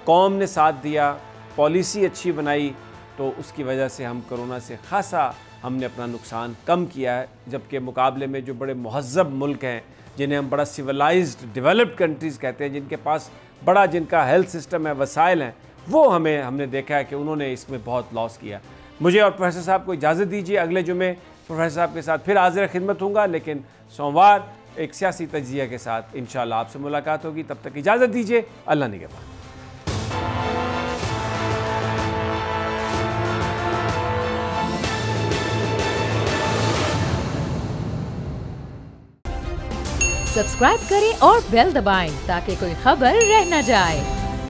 Speaker 2: कौम ने साथ दिया, पॉलिसी अच्छी बनाई, तो उसकी वजह से हम कोरोना से खासा हमने अपना नुकसान कम किया है। जबकि मुकाबले में जो बड़े महज़्ज़ब मुल्क हैं, जिन्हें हम बड़ा सिविलाइज्ड डेवलप्ड कंट्रीज़ कहते हैं, जिनके पास बड़ा, जिनका हेल्थ सिस्टम है, वसाइल हैं, वो हमने देखा है कि उन्होंने इसमें बहुत लॉस किया। मुझे और प्रोफेसर साहब को इजाज़त दीजिए। अगले जुमे प्रोफेसर साहब के साथ फिर हाज़िर खिदमत होऊंगा, लेकिन सोमवार एक सियासी तज्ज़िया के साथ इंशाअल्लाह आपसे मुलाकात होगी। तब तक इजाज़त दीजिए। अल्लाह निगहबान।
Speaker 1: सब्सक्राइब करें और बेल दबाएं ताकि कोई खबर रह न जाए।